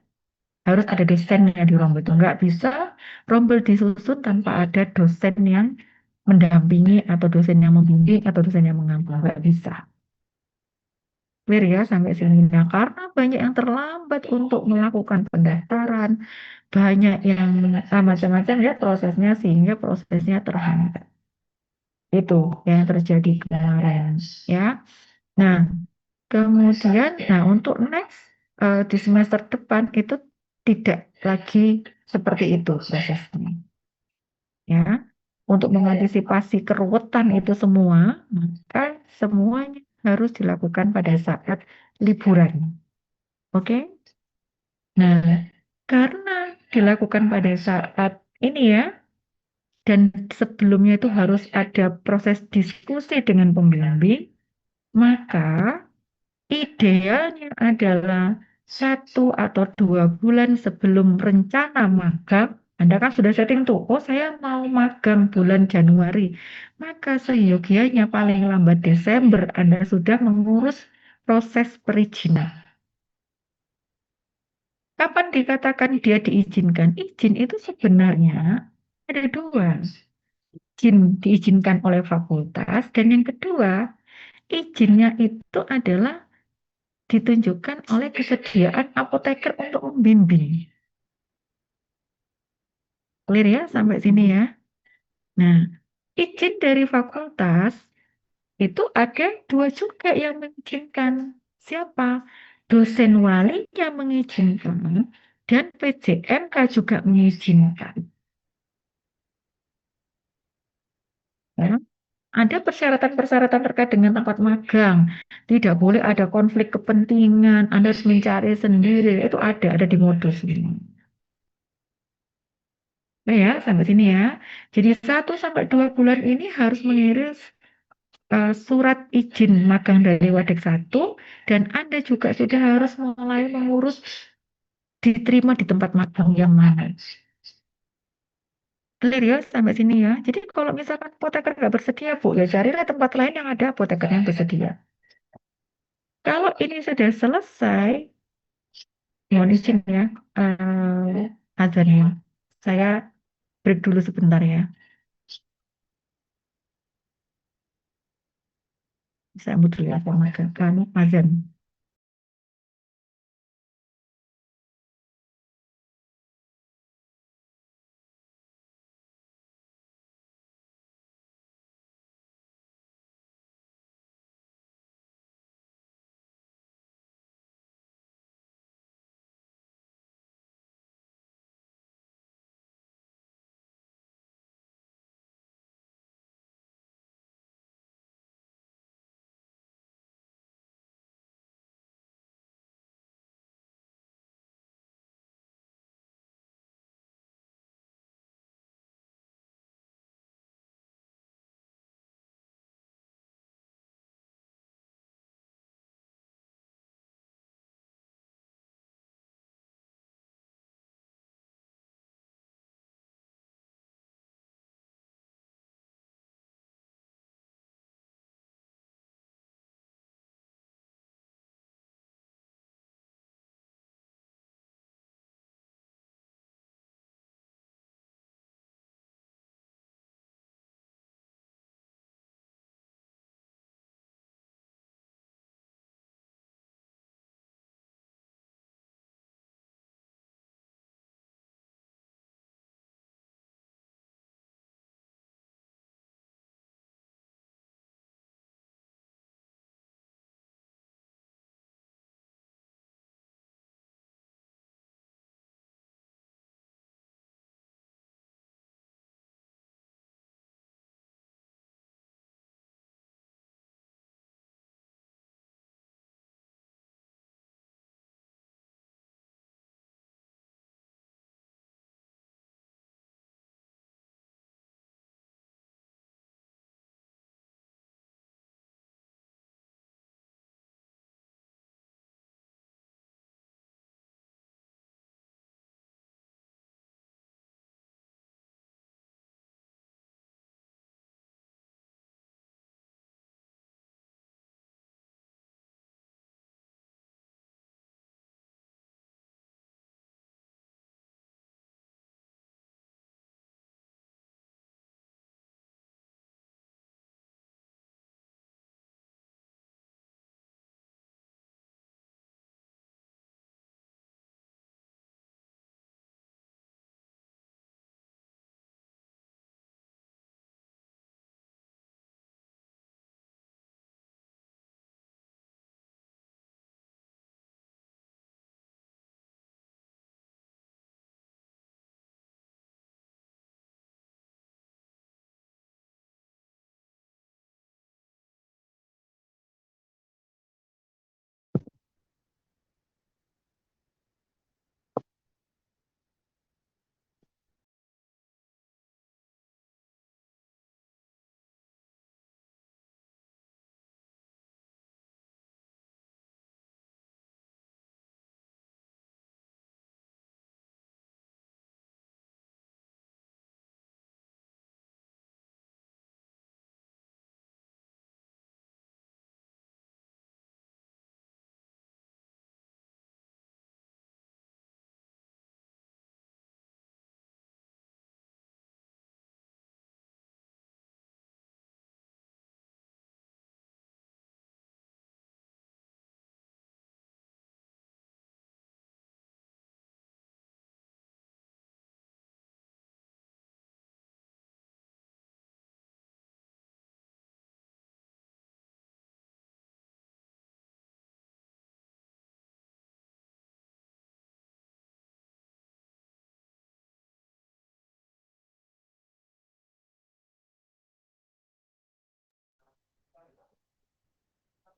S1: harus ada dosennya di rombel itu nggak bisa rombel disusun tanpa ada dosen yang mendampingi atau dosen yang membimbing atau dosen yang mengampu nggak bisa. Clear ya sampai sini. Nah, karena banyak yang terlambat untuk melakukan pendaftaran, banyak yang macam-macam ya prosesnya sehingga prosesnya terhambat. Itu yang terjadi kemarin ya. Nah, kemudian untuk next di semester depan itu tidak lagi seperti itu prosesnya ya. Untuk mengantisipasi keruwetan itu semua, maka semuanya harus dilakukan pada saat liburan. Oke? Nah, karena dilakukan pada saat ini ya, dan sebelumnya itu harus ada proses diskusi dengan pembimbing, maka idealnya adalah 1 atau 2 bulan sebelum rencana magang, Anda kan sudah setting tuh, oh saya mau magang bulan Januari, maka seyogianya paling lambat Desember Anda sudah mengurus proses perizinan. Kapan dikatakan dia diizinkan? Izin itu sebenarnya ada 2. Izin diizinkan oleh fakultas dan yang kedua, izinnya itu adalah ditunjukkan oleh kesediaan apoteker untuk membimbing. Clear ya sampai sini ya. Nah, izin dari fakultas itu ada 2 juga yang mengizinkan. Siapa? Dosen walinya mengizinkan dan PJMK juga mengizinkan. Ya. Ada persyaratan-persyaratan terkait dengan tempat magang. Tidak boleh ada konflik kepentingan. Anda harus mencari sendiri. Itu ada di modus ini. Nah ya, sampai sini ya. Jadi 1 sampai 2 bulan ini harus mengirim surat izin magang dari Wadik 1 dan Anda juga sudah harus mulai mengurus diterima di tempat magang yang mana. Clear ya sampai sini ya. Jadi kalau misalkan apoteker nggak bersedia, Bu, ya carilah tempat lain yang ada apoteker yang bersedia. Kalau ini sudah selesai, mohon izin ya, azan ya. Saya break dulu sebentar ya. Saya ambil dulu ya, sama kamu azan.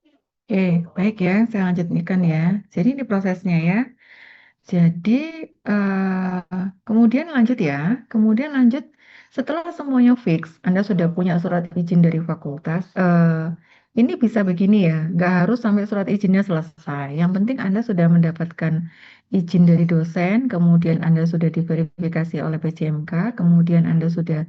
S1: Oke, baik ya, saya lanjutkan ya. Jadi ini prosesnya ya. Jadi kemudian lanjut ya. Kemudian lanjut setelah semuanya fix, Anda sudah punya surat izin dari fakultas. Ini bisa begini ya, nggak harus sampai surat izinnya selesai. Yang penting Anda sudah mendapatkan izin dari dosen, kemudian Anda sudah diverifikasi oleh PJMK, kemudian Anda sudah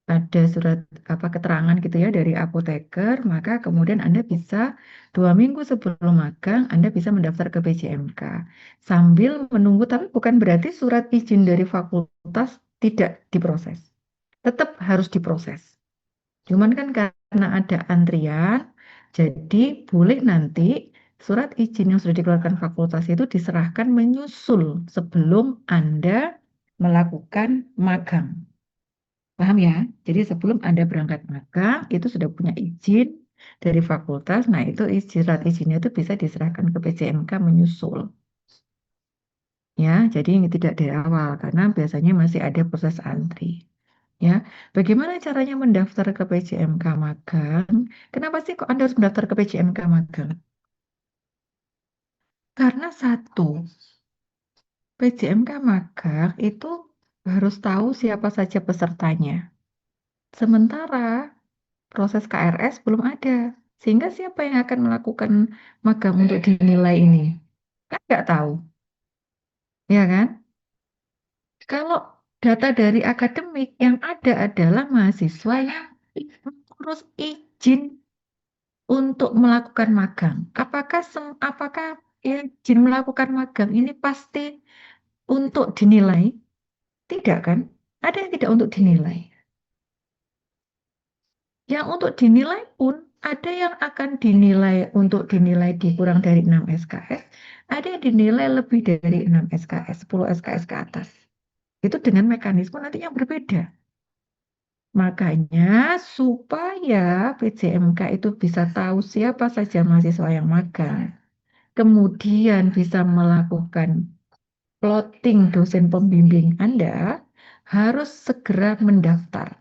S1: ada surat apa keterangan gitu ya dari apoteker, maka kemudian Anda bisa 2 minggu sebelum magang Anda bisa mendaftar ke PJMK sambil menunggu, tapi bukan berarti surat izin dari fakultas tidak diproses, tetap harus diproses. Cuman kan karena ada antrian, jadi boleh nanti surat izin yang sudah dikeluarkan fakultas itu diserahkan menyusul sebelum Anda melakukan magang. Paham ya? Jadi sebelum Anda berangkat magang, itu sudah punya izin dari fakultas. Nah, itu surat izinnya itu bisa diserahkan ke PJMK menyusul. Ya, jadi ini tidak dari awal karena biasanya masih ada proses antri. Ya, bagaimana caranya mendaftar ke PJMK magang? Kenapa sih kok Anda harus mendaftar ke PJMK magang? Karena satu, PJMK magang itu harus tahu siapa saja pesertanya. Sementara proses KRS belum ada. Sehingga siapa yang akan melakukan magang untuk dinilai ini? Kan nggak tahu, ya kan? Kalau data dari akademik yang ada adalah mahasiswa yang mengurus izin untuk melakukan magang. Apakah izin melakukan magang ini pasti untuk dinilai? Tidak kan? Ada yang tidak untuk dinilai. Yang untuk dinilai pun ada yang akan dinilai untuk dinilai di kurang dari 6 SKS, ada yang dinilai lebih dari 6 SKS, 10 SKS ke atas. Itu dengan mekanisme nanti yang berbeda. Makanya supaya PJMK itu bisa tahu siapa saja mahasiswa yang magang, kemudian bisa melakukan plotting dosen pembimbing Anda, harus segera mendaftar.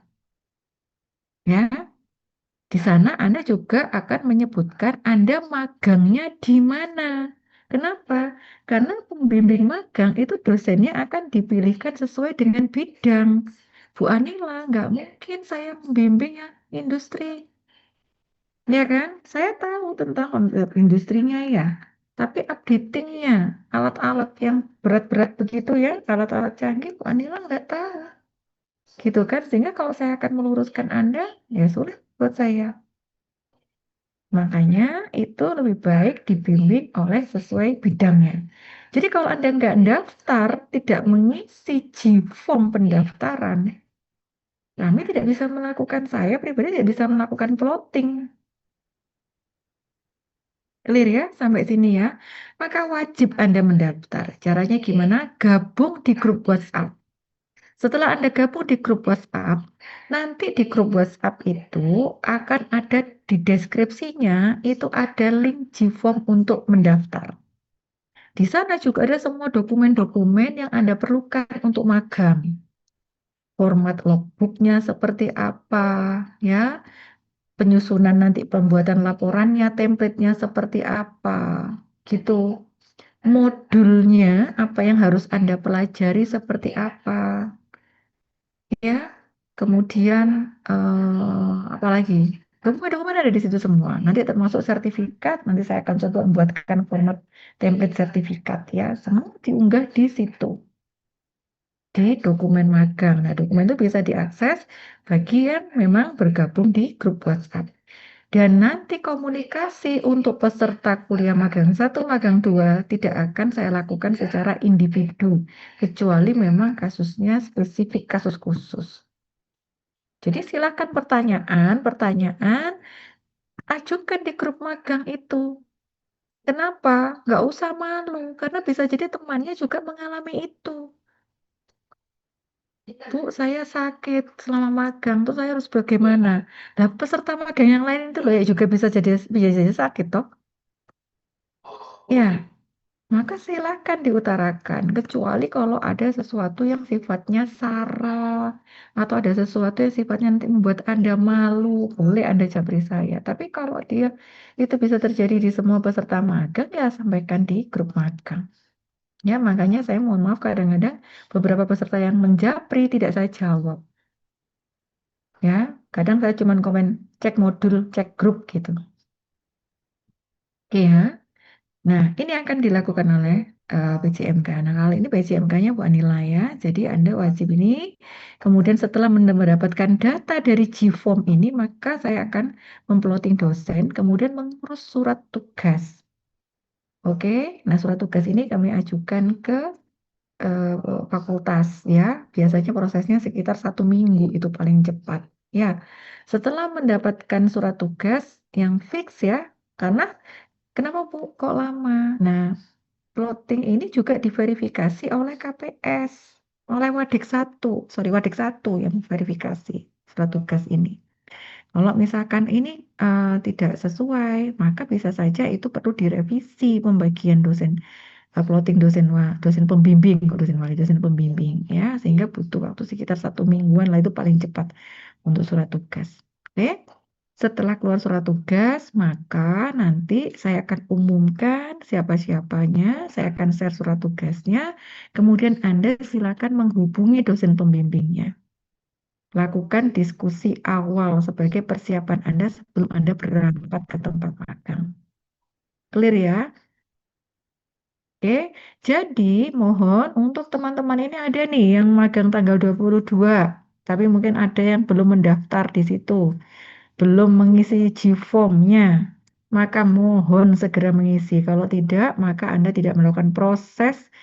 S1: Ya, di sana Anda juga akan menyebutkan Anda magangnya di mana. Kenapa? Karena pembimbing magang itu dosennya akan dipilihkan sesuai dengan bidang. Bu Anila, nggak mungkin saya membimbing yang industri. Ya kan? Saya tahu tentang konsep industrinya ya. Tapi updatingnya, alat-alat yang berat-berat begitu ya, alat-alat canggih, Bu Anila nggak tahu. Gitu kan? Sehingga kalau saya akan meluruskan Anda, ya sulit buat saya. Makanya itu lebih baik dibimbing oleh sesuai bidangnya. Jadi kalau Anda nggak daftar, tidak mengisi G-form pendaftaran, kami tidak bisa melakukan, saya pribadi tidak bisa melakukan plotting. Clear ya, sampai sini ya. Maka wajib Anda mendaftar. Caranya gimana? Gabung di grup WhatsApp. Setelah Anda gabung di grup WhatsApp, nanti di grup WhatsApp itu akan ada di deskripsinya, itu ada link G-form untuk mendaftar. Di sana juga ada semua dokumen-dokumen yang Anda perlukan untuk magang. Format logbooknya seperti apa, ya, penyusunan nanti pembuatan laporannya, template-nya seperti apa, gitu. Modulnya, apa yang harus Anda pelajari seperti apa, ya. Kemudian, apa lagi? Dokumen-dokumen ada di situ semua. Nanti termasuk sertifikat, nanti saya akan coba membuatkan format template sertifikat ya. Semua diunggah di situ. Di dokumen magang. Nah, dokumen itu bisa diakses bagi yang memang bergabung di grup WhatsApp. Dan nanti komunikasi untuk peserta kuliah magang 1, magang 2 tidak akan saya lakukan secara individu, kecuali memang kasusnya spesifik kasus khusus. Jadi silakan pertanyaan, ajukan di grup magang itu. Kenapa? Nggak usah malu, karena bisa jadi temannya juga mengalami itu. Bu, saya sakit selama magang, tuh saya harus bagaimana? Nah, peserta magang yang lain itu loh ya juga bisa jadi sakit toh. Ya, maka silakan diutarakan, kecuali kalau ada sesuatu yang sifatnya sara atau ada sesuatu yang sifatnya nanti membuat Anda malu, boleh Anda japri saya. Tapi kalau dia itu bisa terjadi di semua peserta magang, ya sampaikan di grup magang. Ya, makanya saya mohon maaf kadang-kadang beberapa peserta yang menjapri tidak saya jawab. Ya, kadang saya cuma komen cek modul, cek grup gitu. Oke ya. Nah, ini akan dilakukan oleh PJMK. Nah, kali ini PJMK-nya Bu Anila ya. Jadi Anda wajib ini, kemudian setelah mendapatkan data dari G-Form ini, maka saya akan memploting dosen, kemudian mengurus surat tugas. Oke, nah surat tugas ini kami ajukan ke eh, fakultas ya. Biasanya prosesnya sekitar 1 minggu itu paling cepat. Ya, setelah mendapatkan surat tugas yang fix ya, karena kenapa Bu kok lama? Nah, plotting ini juga diverifikasi oleh KPS, oleh Wadik satu, sorry Wadik satu yang verifikasi surat tugas ini. Kalau misalkan ini tidak sesuai, maka bisa saja itu perlu direvisi pembagian dosen, plotting dosen dosen pembimbing, kok dosen wali, dosen pembimbing ya, sehingga butuh waktu sekitar 1 mingguan lah itu paling cepat untuk surat tugas. Oke? Setelah keluar surat tugas, maka nanti saya akan umumkan siapa-siapanya, saya akan share surat tugasnya, kemudian Anda silakan menghubungi dosen pembimbingnya. Lakukan diskusi awal sebagai persiapan Anda sebelum Anda berangkat ke tempat magang. Clear ya? Oke, jadi mohon untuk teman-teman ini ada nih yang magang tanggal 22, tapi mungkin ada yang belum mendaftar di situ, belum mengisi G-form-nya, maka mohon segera mengisi. Kalau tidak, maka Anda tidak melakukan proses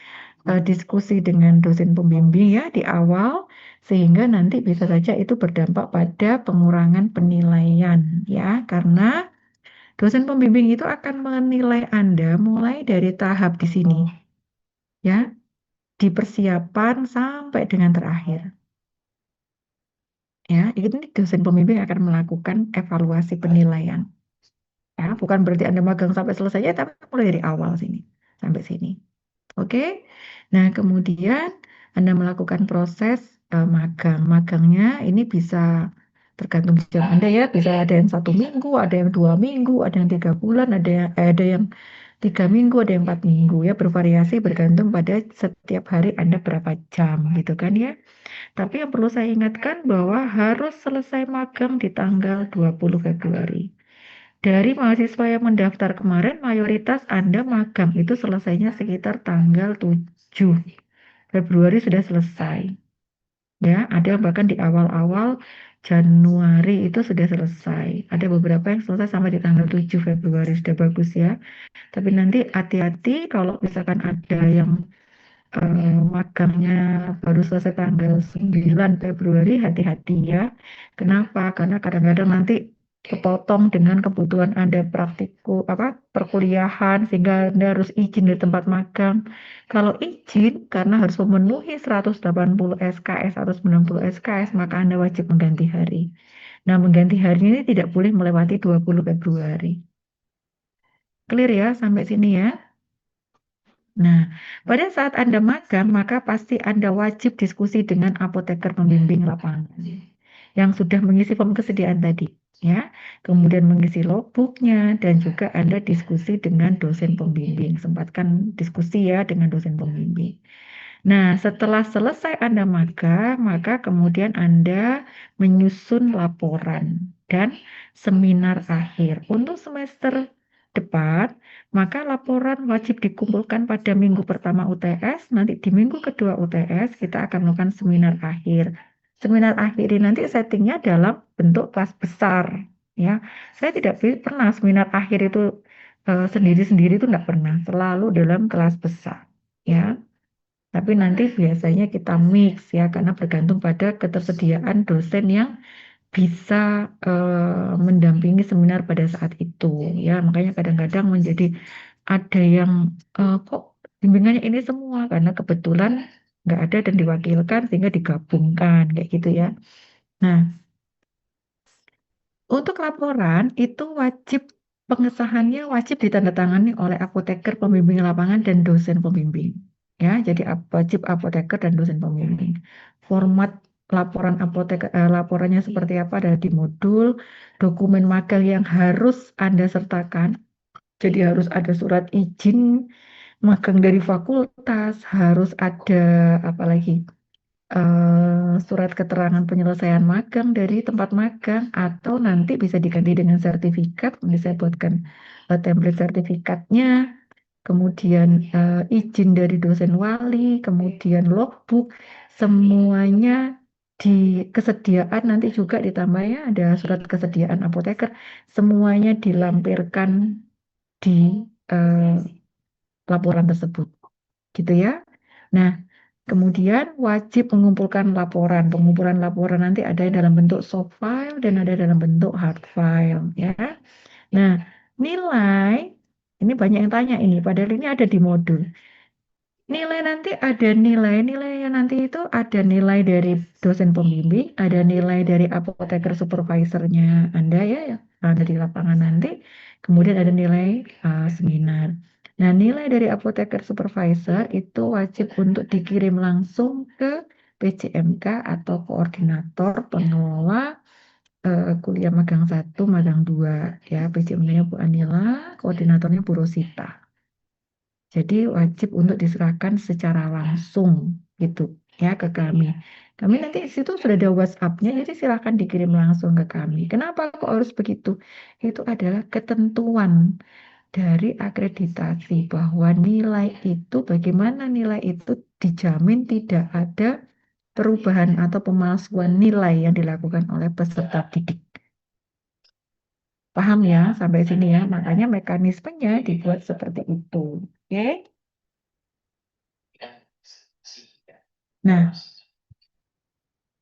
S1: diskusi dengan dosen pembimbing ya di awal, sehingga nanti bisa saja itu berdampak pada pengurangan penilaian ya, karena dosen pembimbing itu akan menilai Anda mulai dari tahap di sini ya, di persiapan sampai dengan terakhir. Ya, ini dosen pembimbing akan melakukan evaluasi penilaian. Ya, bukan berarti Anda magang sampai selesai ya, tapi mulai dari awal sini sampai sini. Oke. Nah, kemudian Anda melakukan proses magang. Magangnya ini bisa tergantung jam Anda ya, bisa ada yang 1 minggu, ada yang 2 minggu, ada yang 3 bulan, ada yang 3 minggu, ada yang 4 minggu ya, bervariasi bergantung pada setiap hari Anda berapa jam gitu kan ya. Tapi yang perlu saya ingatkan bahwa harus selesai magang di tanggal 20 Februari. Dari mahasiswa yang mendaftar kemarin, mayoritas Anda magang itu selesainya sekitar tanggal 7 Februari sudah selesai. Ya, ada yang bahkan di awal-awal Januari itu sudah selesai. Ada beberapa yang selesai sampai di tanggal 7 Februari sudah bagus ya. Tapi nanti hati-hati kalau misalkan ada yang magangnya baru selesai tanggal 9 Februari, hati-hati ya. Kenapa? Karena kadang-kadang nanti kepotong dengan kebutuhan Anda perkuliahan sehingga Anda harus izin di tempat magang. Kalau izin karena harus memenuhi 180 SKS atau 90 SKS, maka Anda wajib mengganti hari. Nah, mengganti hari ini tidak boleh melewati 20 Februari. Clear ya sampai sini ya? Nah, pada saat Anda magang, maka pasti Anda wajib diskusi dengan apoteker pembimbing lapangan yang sudah mengisi form kesediaan tadi, ya. Kemudian mengisi logbooknya dan juga Anda diskusi dengan dosen pembimbing. Sempatkan diskusi ya dengan dosen pembimbing. Nah, setelah selesai Anda magang, maka kemudian Anda menyusun laporan dan seminar akhir. Untuk semester depan, maka laporan wajib dikumpulkan pada minggu pertama UTS, nanti di minggu kedua UTS kita akan melakukan seminar akhir. Seminar akhir ini nanti settingnya dalam bentuk kelas besar. Ya, saya tidak pernah seminar akhir itu sendiri-sendiri itu tidak pernah, selalu dalam kelas besar. Ya, tapi nanti biasanya kita mix ya, karena bergantung pada ketersediaan dosen yang bisa mendampingi seminar pada saat itu ya. Makanya kadang-kadang menjadi ada yang kok bimbingannya ini semua karena kebetulan nggak ada dan diwakilkan sehingga digabungkan kayak gitu ya. Nah, untuk laporan itu wajib pengesahannya wajib ditandatangani oleh apoteker, pembimbing lapangan, dan dosen pembimbing. Ya, jadi wajib apoteker dan dosen pembimbing. Format laporan laporannya seperti apa ada di modul. Dokumen magang yang harus Anda sertakan. Jadi harus ada surat izin magang dari fakultas, harus ada apa lagi? Surat keterangan penyelesaian magang dari tempat magang, atau nanti bisa diganti dengan sertifikat. Nanti saya buatkan template sertifikatnya, kemudian izin dari dosen wali, kemudian logbook, semuanya di kesediaan nanti juga ditambahnya ada surat kesediaan apoteker, semuanya dilampirkan di eh, laporan tersebut, gitu ya. Nah, kemudian wajib mengumpulkan laporan. Pengumpulan laporan nanti ada dalam bentuk soft file dan ada dalam bentuk hard file, ya. Nah, nilai ini banyak yang tanya ini, padahal ini ada di modul. Nilai nanti ada nilainya nanti itu ada nilai dari dosen pembimbing, ada nilai dari apoteker supervisornya Anda ya, yang ada di lapangan nanti, kemudian ada nilai seminar. Nah, nilai dari apoteker supervisor itu wajib untuk dikirim langsung ke PCMK atau koordinator pengelola kuliah magang 1, magang 2 ya, PCMK-nya Bu Anila, koordinatornya Bu Rosita. Jadi wajib untuk diserahkan secara langsung gitu ya ke kami. Kami nanti di situ sudah ada WhatsApp-nya, jadi silakan dikirim langsung ke kami. Kenapa kok harus begitu? Itu adalah ketentuan dari akreditasi bahwa nilai itu, bagaimana nilai itu dijamin tidak ada perubahan atau pemalsuan nilai yang dilakukan oleh peserta didik. Paham ya sampai sini ya? Makanya mekanismenya dibuat seperti itu. Oke? Nah,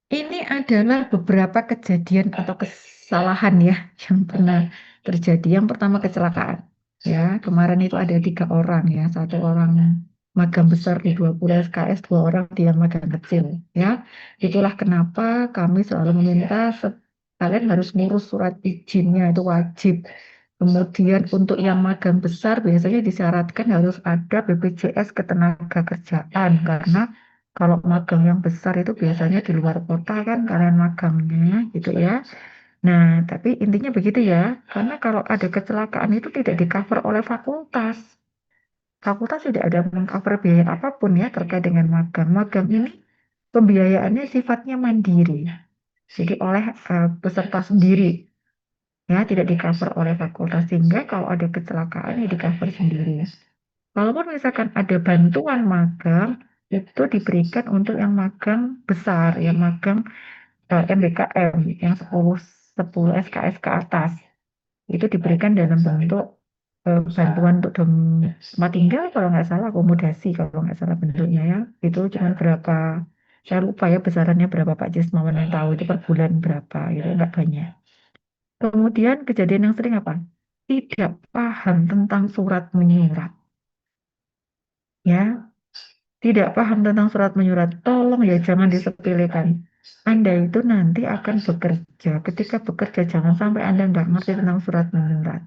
S1: ini adalah beberapa kejadian atau kesalahan ya yang pernah terjadi. Yang pertama kecelakaan. Ya, kemarin itu ada 3 orang ya, 1 orang magang besar di 20 SKS, 2 orang di yang magang kecil. Ya, itulah kenapa kami selalu meminta kalian harus ngurus surat izinnya, itu wajib. Kemudian untuk yang magang besar biasanya disyaratkan harus ada BPJS Ketenagakerjaan, karena kalau magang yang besar itu biasanya di luar kota kan kalian magangnya gitu ya. Nah, tapi intinya begitu ya. Karena kalau ada kecelakaan itu tidak di-cover oleh fakultas. Fakultas tidak ada meng-cover biaya apapun ya terkait dengan magang. Magang ini pembiayaannya sifatnya mandiri. Jadi oleh peserta sendiri ya, tidak di-cover oleh fakultas, sehingga kalau ada kecelakaan ya di-cover sendiri. Walaupun misalkan ada bantuan magang, itu diberikan untuk yang magang besar, yang magang MBKM, yang 10 SKS ke atas. Itu diberikan dalam bentuk bantuan untuk tempat tinggal, kalau nggak salah, akomodasi, kalau nggak salah bentuknya ya. Itu cuma berapa, saya lupa ya besarannya berapa, Pak Jesmawan yang tahu, itu per bulan berapa, itu nggak banyak. Kemudian kejadian yang sering apa? Tidak paham tentang surat menyurat. Ya, tidak paham tentang surat menyurat, tolong ya jangan disepelekan. Anda itu nanti akan bekerja. Ketika bekerja jangan sampai Anda nggak ngerti tentang surat menyurat.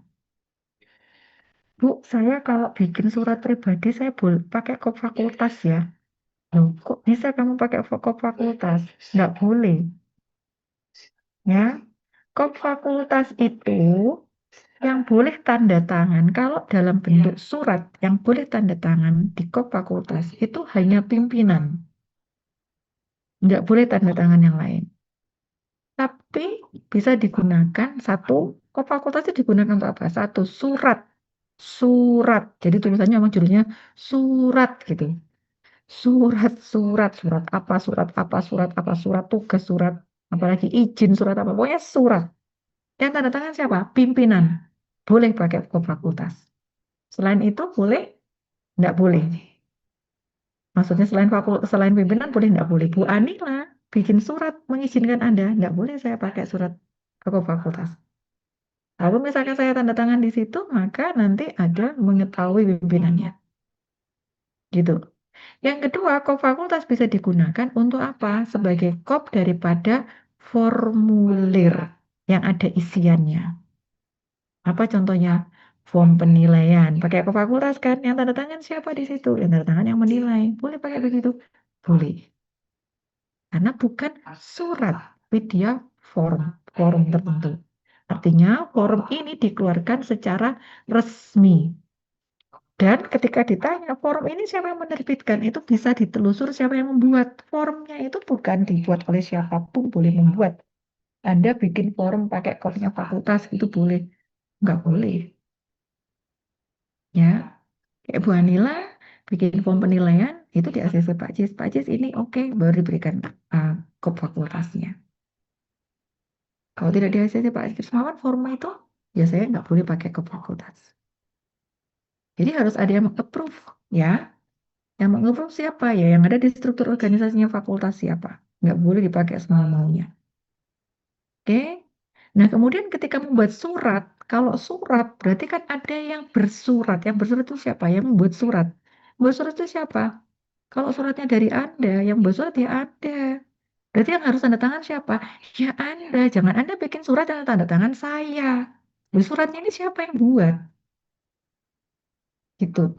S1: Bu, saya kalau bikin surat pribadi saya boleh pakai kop fakultas ya. Loh, kok bisa kamu pakai kop fakultas? Nggak boleh. Ya, kop fakultas itu yang boleh tanda tangan, kalau dalam bentuk surat yang boleh tanda tangan di kop fakultas itu hanya pimpinan. Nggak boleh tanda tangan yang lain. Tapi bisa digunakan satu, kop fakultas itu digunakan untuk apa? Satu, surat. Surat. Jadi tulisannya memang judulnya surat gitu. Surat, surat, surat apa, surat apa, surat apa, surat tugas, surat apalagi izin, surat apa. Pokoknya surat. Yang tanda tangan siapa? Pimpinan. Boleh pakai kop fakultas. Selain itu boleh? Nggak boleh. Maksudnya selain pimpinan boleh nggak boleh. Bu Anila bikin surat mengizinkan Anda, nggak boleh saya pakai surat ke fakultas. Lalu misalkan saya tanda tangan di situ, maka nanti ada mengetahui pimpinannya. Gitu. Yang kedua, kop fakultas bisa digunakan untuk apa? Sebagai kop daripada formulir yang ada isiannya. Apa contohnya? Form penilaian. Pakai ke fakultas kan? Yang tanda tangan siapa di situ? Yang tanda tangan yang menilai. Boleh pakai begitu? Boleh. Karena bukan surat, tapi dia form tertentu. Artinya form ini dikeluarkan secara resmi. Dan ketika ditanya forum ini siapa yang menerbitkan, itu bisa ditelusur siapa yang membuat. Forumnya itu bukan dibuat oleh siapapun, boleh membuat. Anda bikin forum pakai kodnya fakultas, itu boleh. Nggak boleh. Ya, kayak Bu Anila bikin form penilaian, itu di ACC Pak Cis. Pak Cis ini oke, baru diberikan kop fakultasnya. Kalau tidak di ACC Pak Cis Mawan, forum itu biasanya nggak boleh pakai kop fakultas. Jadi harus ada yang approve, ya. Yang mengapprove siapa ya? Yang ada di struktur organisasinya fakultas siapa? Nggak boleh dipakai semau maunya. Oke? Nah, kemudian ketika membuat surat, kalau surat berarti kan ada yang bersurat. Yang bersurat itu siapa? Yang membuat surat. Membuat surat itu siapa? Kalau suratnya dari Anda, yang membuat surat ya Anda. Berarti yang harus tanda tangan siapa? Ya Anda. Jangan Anda bikin surat yang tanda tangan saya. Loh, suratnya ini siapa yang buat? Gitu.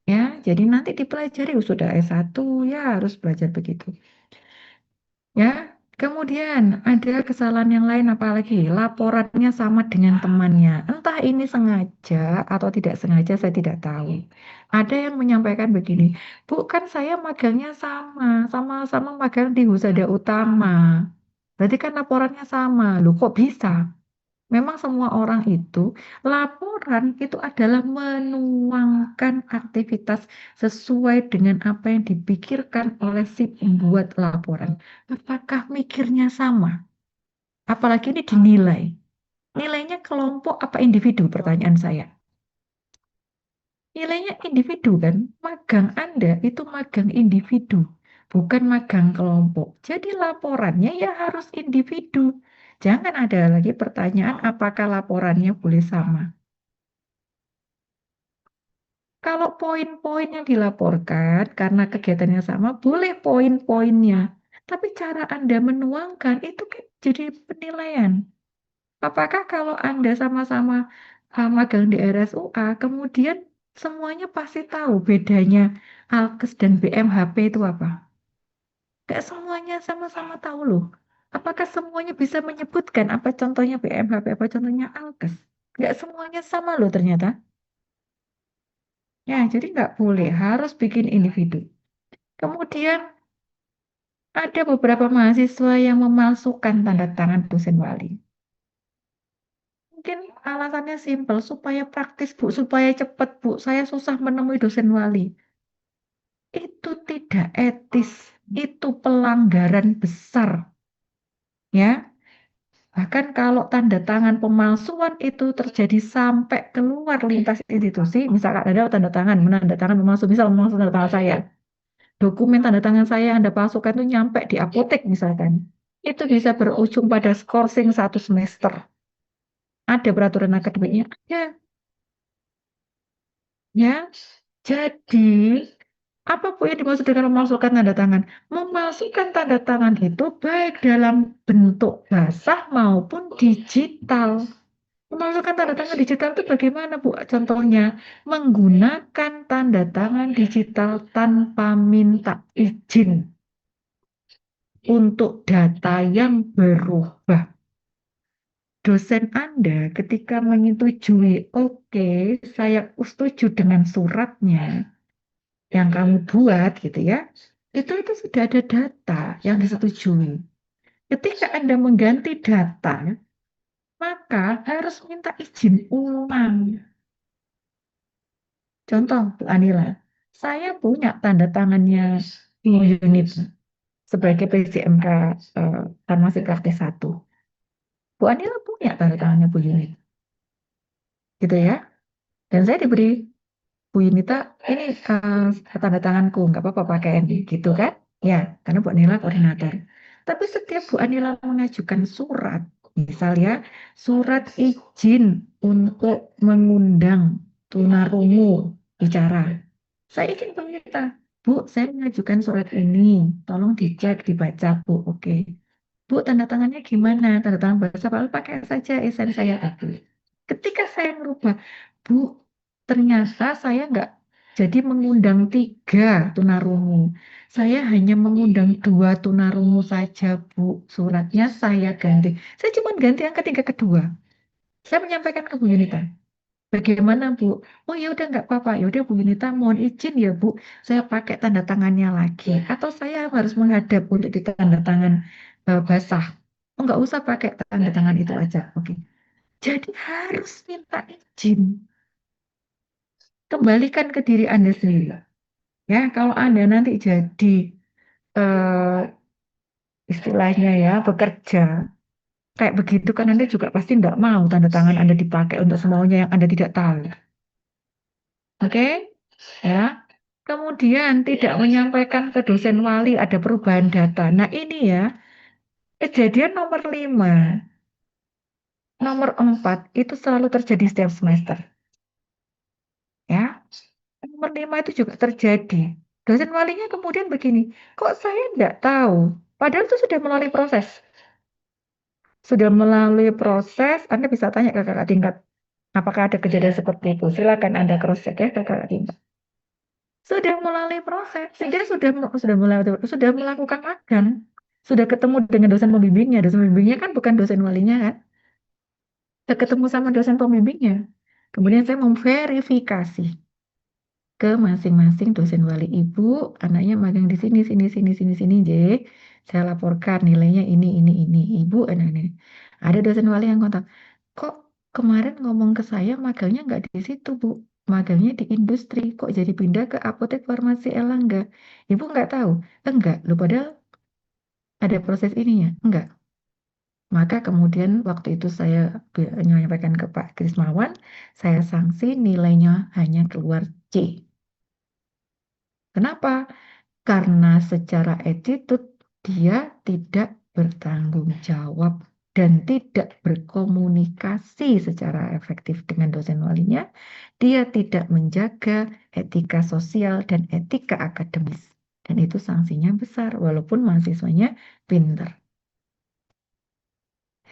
S1: Ya, jadi nanti dipelajari. Sudah S1 ya harus belajar begitu. Ya, kemudian ada kesalahan yang lain apalagi laporannya sama dengan temannya. Entah ini sengaja atau tidak sengaja saya tidak tahu. Ada yang menyampaikan begini, Bu, kan saya magangnya sama-sama magang di Husada Utama. Berarti kan laporannya sama. Loh, kok bisa? Memang semua orang itu, laporan itu adalah menuangkan aktivitas sesuai dengan apa yang dipikirkan oleh si pembuat laporan. Apakah mikirnya sama? Apalagi ini dinilai. Nilainya kelompok apa individu? Pertanyaan saya. Nilainya individu kan? Magang Anda itu magang individu, bukan magang kelompok. Jadi laporannya ya harus individu. Jangan ada lagi pertanyaan apakah laporannya boleh sama. Kalau poin-poin yang dilaporkan karena kegiatannya sama, boleh poin-poinnya. Tapi cara Anda menuangkan itu kan jadi penilaian. Apakah kalau Anda sama-sama magang di RSUA, kemudian semuanya pasti tahu bedanya Alkes dan BMHP itu apa? Gak semuanya sama-sama tahu loh. Apakah semuanya bisa menyebutkan apa contohnya BMHP, apa contohnya Alkes? Gak semuanya sama loh ternyata. Ya, jadi nggak boleh, harus bikin individu. Kemudian ada beberapa mahasiswa yang memalsukan tanda tangan dosen wali. Mungkin alasannya simpel, supaya praktis Bu, supaya cepat Bu, saya susah menemui dosen wali. Itu tidak etis, itu pelanggaran besar. Ya, bahkan kalau tanda tangan pemalsuan itu terjadi sampai keluar lintas institusi, misalkan ada tanda tangan, menandatangan pemalsu, misal pemalsu tanda tangan saya, dokumen tanda tangan saya yang Anda palsukan itu nyampe di apotek misalkan. Itu bisa berujung pada skorsing 1 semester. Ada peraturan akademiknya. Ya, ya. Jadi, apa Bu yang dimaksud dengan memalsukan tanda tangan? Memalsukan tanda tangan itu baik dalam bentuk basah maupun digital. Memasukkan tanda tangan digital itu bagaimana, Bu? Contohnya, menggunakan tanda tangan digital tanpa minta izin untuk data yang berubah. Dosen Anda ketika menyetujui, oke, saya setuju dengan suratnya yang kamu buat, gitu ya. Itu sudah ada data yang disetujui. Ketika Anda mengganti data, maka harus minta izin ulang. Contoh, Bu Anila, saya punya tanda tangannya Bu Unit sebagai PCMK Farmasi Praktis 1. Bu Anila punya tanda tangannya Bu Unit, gitu ya. Dan saya diberi Bu Yunita, ini tanda tanganku, nggak apa-apa pakai ini, gitu kan? Ya, karena Bu Anila koordinator. Tapi setiap Bu Anila mengajukan surat, misal ya, surat izin untuk mengundang tunarungu bicara. Saya izin pemerintah, Bu, saya mengajukan surat ini, tolong dicek, dibaca, Bu, oke. Bu, tanda tangannya gimana? Tanda tangan bahasa Pak pakai saja esen saya tadi. Ketika saya merubah, Bu, ternyata saya nggak jadi mengundang 3 tunarungu. Saya hanya mengundang 2 tunarungu saja, Bu. Suratnya saya ganti. Saya cuma ganti yang ketiga kedua. Saya menyampaikan ke Bu Yunita. Bagaimana, Bu? Oh ya udah nggak apa-apa. Ya udah Bu Yunita mohon izin ya Bu. Saya pakai tanda tangannya lagi. Atau saya harus menghadap untuk ditandatangan basah. Oh nggak usah pakai tanda tangan itu aja. Oke. Jadi harus minta izin. Kembalikan ke diri Anda sendiri. Ya, kalau Anda nanti jadi eh, istilahnya ya bekerja kayak begitu kan Anda juga pasti nggak mau tanda tangan Anda dipakai untuk semuanya yang Anda tidak tahu. Oke? Ya. Kemudian tidak menyampaikan ke dosen wali ada perubahan data. Nah, ini ya, kejadian nomor 5, nomor 4 itu selalu terjadi setiap semester. Ya, nomor 5 itu juga terjadi. Dosen walinya kemudian begini, kok saya nggak tahu? Padahal itu sudah melalui proses. Sudah melalui proses, Anda bisa tanya ke kakak tingkat. Apakah ada kejadian seperti itu? Silakan Anda cross check ya ke kakak tingkat. Sudah melalui proses, sehingga sudah melakukan magang, sudah ketemu dengan dosen pembimbingnya. Dosen pembimbingnya kan bukan dosen walinya kan? Sudah ketemu sama dosen pembimbingnya. Kemudian saya memverifikasi ke masing-masing dosen wali ibu, anaknya magang di sini, sini, sini, sini, sini, J. Saya laporkan nilainya ini, ibu, anak ini. Ada dosen wali yang kontak, kok kemarin ngomong ke saya magangnya nggak di situ, Bu. Magangnya di industri, kok jadi pindah ke apotek farmasi Elangga? Ibu nggak tahu? Enggak, lu padahal ada proses ininya. Enggak. Maka kemudian waktu itu saya menyampaikan ke Pak Krismawan, saya sanksi nilainya hanya keluar C. Kenapa? Karena secara attitude dia tidak bertanggung jawab dan tidak berkomunikasi secara efektif dengan dosen walinya. Dia tidak menjaga etika sosial dan etika akademis. Dan itu sanksinya besar walaupun mahasiswanya pinter.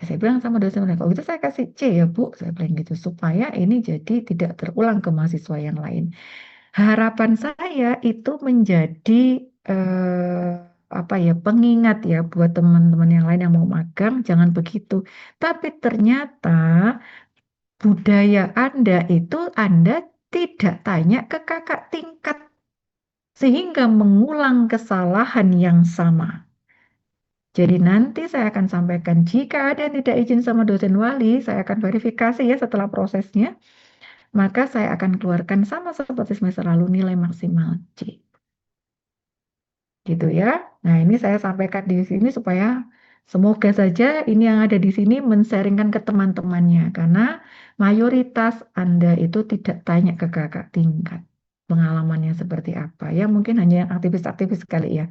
S1: Saya bilang sama dosen mereka, kalau gitu saya kasih C ya Bu, saya bilang gitu, supaya ini jadi tidak terulang ke mahasiswa yang lain. Harapan saya itu menjadi eh, apa ya pengingat ya buat teman-teman yang lain yang mau magang, jangan begitu. Tapi ternyata budaya Anda itu Anda tidak tanya ke kakak tingkat sehingga mengulang kesalahan yang sama. Jadi nanti saya akan sampaikan jika ada yang tidak izin sama dosen wali, saya akan verifikasi ya setelah prosesnya, maka saya akan keluarkan sama seperti semester lalu nilai maksimal C. Gitu ya. Nah, ini saya sampaikan di sini supaya semoga saja ini yang ada di sini men-sharingkan ke teman-temannya karena mayoritas Anda itu tidak tanya ke kakak tingkat pengalamannya seperti apa. Ya mungkin hanya yang aktivis-aktivis kali ya.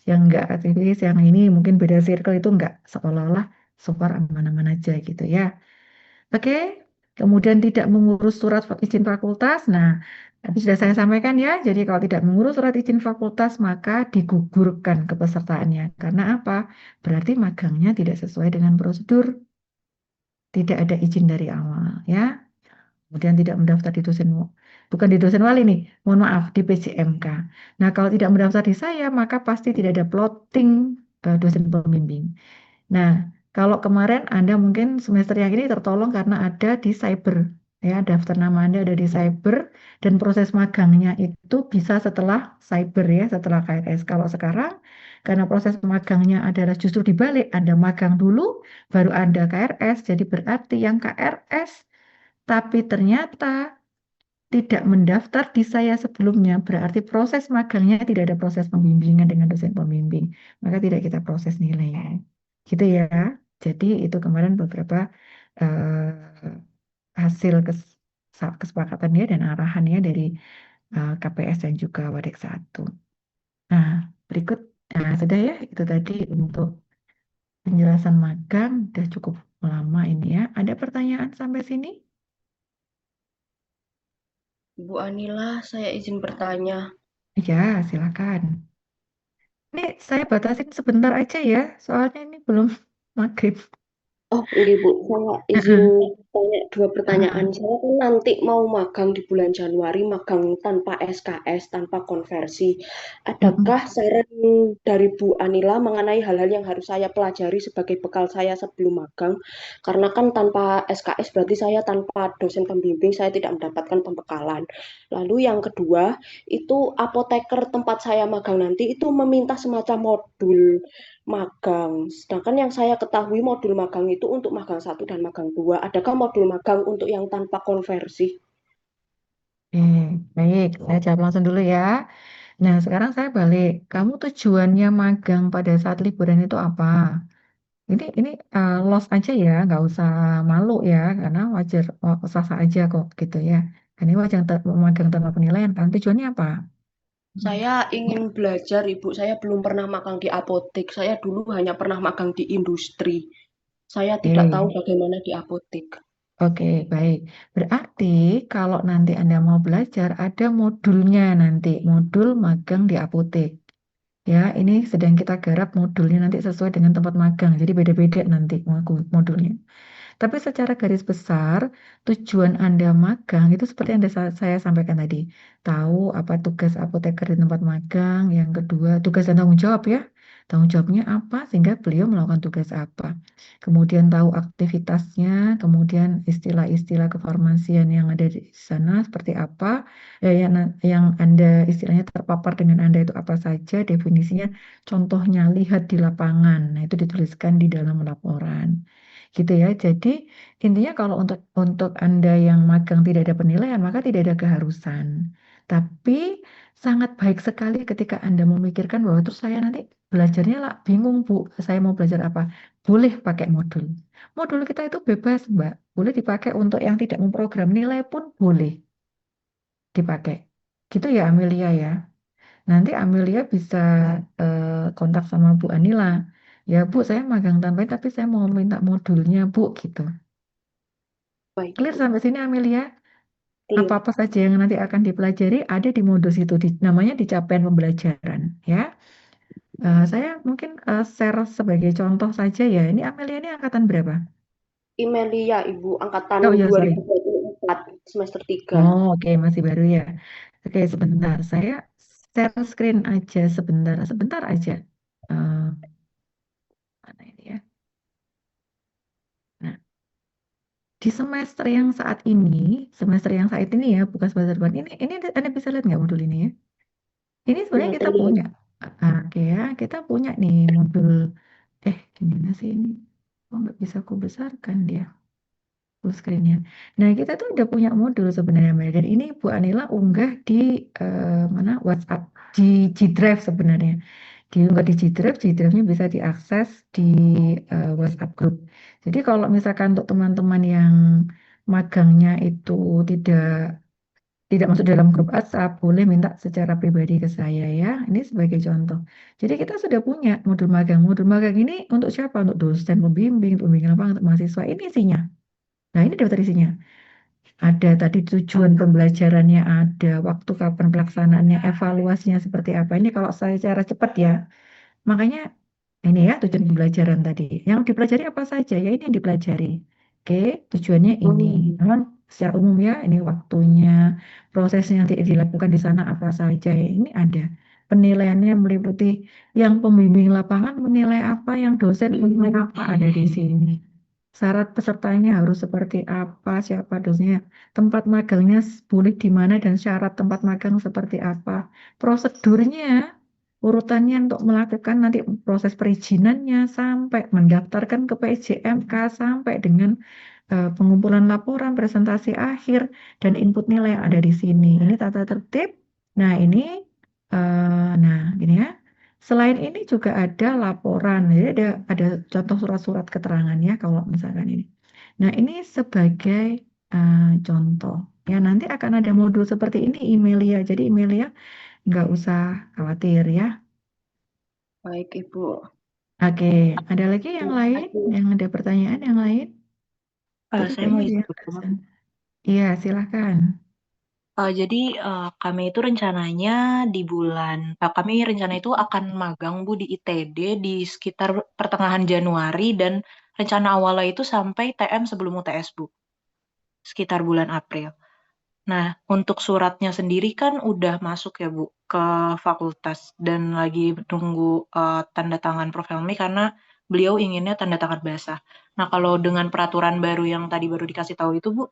S1: Yang enggak aktivis, yang ini mungkin beda circle itu enggak seolah-olah so far aman-aman aja gitu ya. Oke, kemudian tidak mengurus surat izin fakultas. Nah, tadi sudah saya sampaikan ya. Jadi kalau tidak mengurus surat izin fakultas, maka digugurkan kepesertaannya. Karena apa? Berarti magangnya tidak sesuai dengan prosedur, tidak ada izin dari awal ya. Kemudian tidak mendaftar di dosen, bukan di dosen wali nih, mohon maaf, di PJMK. Nah, kalau tidak mendaftar di saya, maka pasti tidak ada plotting dosen pembimbing. Nah, kalau kemarin Anda mungkin semester yang ini tertolong karena ada di cyber, ya, daftar nama Anda ada di cyber dan proses magangnya itu bisa setelah cyber ya, setelah KRS. Kalau sekarang karena proses magangnya adalah justru dibalik, Anda magang dulu, baru Anda KRS, jadi berarti yang KRS tapi ternyata tidak mendaftar di saya sebelumnya, berarti proses magangnya tidak ada proses pembimbingan dengan dosen pembimbing, maka tidak kita proses nilainya. Gitu ya. Jadi itu kemarin beberapa hasil kesepakatannya dan arahannya dari KPS dan juga Wadik satu. Nah, berikut, nah, sudah ya, itu tadi untuk penjelasan magang, udah cukup lama ini ya. Ada pertanyaan sampai sini?
S2: Bu Anila, saya izin bertanya.
S1: Ya, silakan. Ini saya batasin sebentar aja ya, soalnya ini belum maghrib.
S2: Oh, nggih Bu, saya izin
S1: Heeh,
S2: tanya dua pertanyaan.
S1: heeh,
S2: Saya kan nanti mau magang di bulan Januari, magang tanpa SKS, tanpa konversi.
S1: mm-mm.
S2: Adakah saran dari Bu Anila mengenai hal-hal yang harus saya pelajari sebagai bekal saya sebelum magang? Karena kan tanpa SKS berarti saya tanpa dosen pembimbing, saya tidak mendapatkan pembekalan. Lalu yang kedua, itu apoteker tempat saya magang nanti itu meminta semacam modul magang. Sedangkan yang saya ketahui modul magang itu untuk magang satu dan magang dua. Adakah modul magang untuk yang tanpa konversi?
S1: Oke, baik. Saya jawab langsung dulu ya. Nah, sekarang saya balik. Kamu tujuannya magang pada saat liburan itu apa? Ini los aja ya, nggak usah malu ya, karena wajar, oh, sah-sah aja kok gitu ya. Ini wajar magang tanpa penilaian kan? Tujuannya apa?
S2: Saya ingin belajar, Ibu. Saya belum pernah magang di apotek. Saya dulu hanya pernah magang di industri. Saya tidak tahu
S1: Oke,
S2: bagaimana di apotek.
S1: oke, baik. Berarti kalau nanti Anda mau belajar, ada modulnya nanti, modul magang di apotek. Ya, ini sedang kita garap modulnya nanti sesuai dengan tempat magang. Jadi beda-beda nanti modulnya. Tapi secara garis besar, tujuan Anda magang itu seperti yang saya sampaikan tadi. Tahu apa tugas apoteker di tempat magang, yang kedua tugas dan tanggung jawab ya. Tanggung jawabnya apa sehingga beliau melakukan tugas apa. Kemudian tahu aktivitasnya, kemudian istilah-istilah kefarmasian yang ada di sana seperti apa, yang Anda istilahnya terpapar dengan Anda itu apa saja, definisinya, contohnya lihat di lapangan. Nah, itu dituliskan di dalam laporan gitu ya. Jadi intinya kalau untuk Anda yang magang tidak ada penilaian, maka tidak ada keharusan. Tapi sangat baik sekali ketika Anda memikirkan bahwa terus saya nanti belajarnya lah bingung Bu, saya mau belajar apa? Boleh pakai modul. Modul kita itu bebas, Mbak. Boleh dipakai untuk yang tidak memprogram nilai pun boleh dipakai. Gitu ya Amelia ya. Nanti Amelia bisa kontak sama Bu Anila. Ya Bu, saya magang tambahan tapi saya mau minta modulnya Bu gitu.
S2: Baik,
S1: Clear
S2: Bu.
S1: sampai sini Amelia?
S2: Clear.
S1: Apa-apa saja yang nanti akan dipelajari ada di modul situ, namanya di capaian pembelajaran ya. Saya mungkin share sebagai contoh saja ya. Ini Amelia ini angkatan berapa?
S2: Imelia, Ibu, angkatan
S1: Oh ya sorry.
S2: 2024, semester 3.
S1: Oh oke masih baru ya. Oke sebentar, saya share screen aja sebentar, sebentar aja. Eh, Mana ini ya? Nah, di semester yang saat ini ya, bukan semester depan. Ini Anda bisa lihat nggak modul ini ya? Ini sebenarnya
S2: Lihat,
S1: kita
S2: lihat.
S1: punya. Oke ya, kita punya nih modul. Gimana sih ini? Oh, nggak bisa aku besarkan dia full screen-nya. Nah, kita tuh udah punya modul sebenarnya, Mbak. Dan ini Bu Anila unggah di mana WhatsApp, di G Drive sebenarnya. Diunggah di G Drive, G Drive-nya bisa diakses di WhatsApp group. Jadi kalau misalkan untuk teman-teman yang magangnya itu tidak tidak masuk dalam grup WhatsApp, boleh minta secara pribadi ke saya ya. Ini sebagai contoh. Jadi kita sudah punya modul magang. Modul magang ini untuk siapa? Untuk dosen pembimbing, untuk pembimbing lapangan, untuk mahasiswa. Ini isinya. Nah, ini daftar isinya. Ada tadi tujuan pembelajarannya, ada waktu kapan pelaksanaannya, evaluasinya seperti apa. Ini kalau saya secara cepat ya. Makanya ini ya tujuan pembelajaran tadi. Yang dipelajari apa saja? Ya ini yang dipelajari. Oke, tujuannya ini.
S2: Hmm.
S1: Namun secara umum ya, ini waktunya, prosesnya yang dilakukan di sana apa saja. Ya, ini ada. Penilaiannya meliputi yang pembimbing lapangan menilai apa, yang dosen menilai apa ada di sini. Syarat pesertanya harus seperti apa, siapa dosennya, tempat magangnya boleh di mana dan syarat tempat magang seperti apa. Prosedurnya urutannya untuk melakukan nanti proses perizinannya sampai mendaftarkan ke PJMK sampai dengan pengumpulan laporan, presentasi akhir dan input nilai yang ada di sini. Ini tata tertib. Nah, ini ya. Selain ini juga ada laporan. Jadi ada contoh surat-surat keterangan ya kalau misalkan ini. Nah, ini sebagai contoh. Ya, nanti akan ada modul seperti ini email ya. Jadi email ya nggak usah khawatir ya.
S2: Baik, Ibu.
S1: Oke, ada lagi yang
S2: Terima
S1: lain?
S2: kasih.
S1: Yang ada pertanyaan yang lain? Tadi
S3: Saya
S1: kayaknya
S3: mau
S1: ada
S3: izin
S1: yang
S3: dulu, Mbak.
S1: pesan. Iya, silakan.
S3: Jadi kami itu rencananya di bulan, kami rencana itu akan magang Bu di ITD di sekitar pertengahan Januari dan rencana awalnya itu sampai TM sebelum UTS, Bu, sekitar bulan April. Nah, untuk suratnya sendiri kan udah masuk ya, Bu, ke fakultas dan lagi tunggu tanda tangan Prof. Helmi karena beliau inginnya tanda tangan basah. Nah, kalau dengan peraturan baru yang tadi baru dikasih tahu itu, Bu,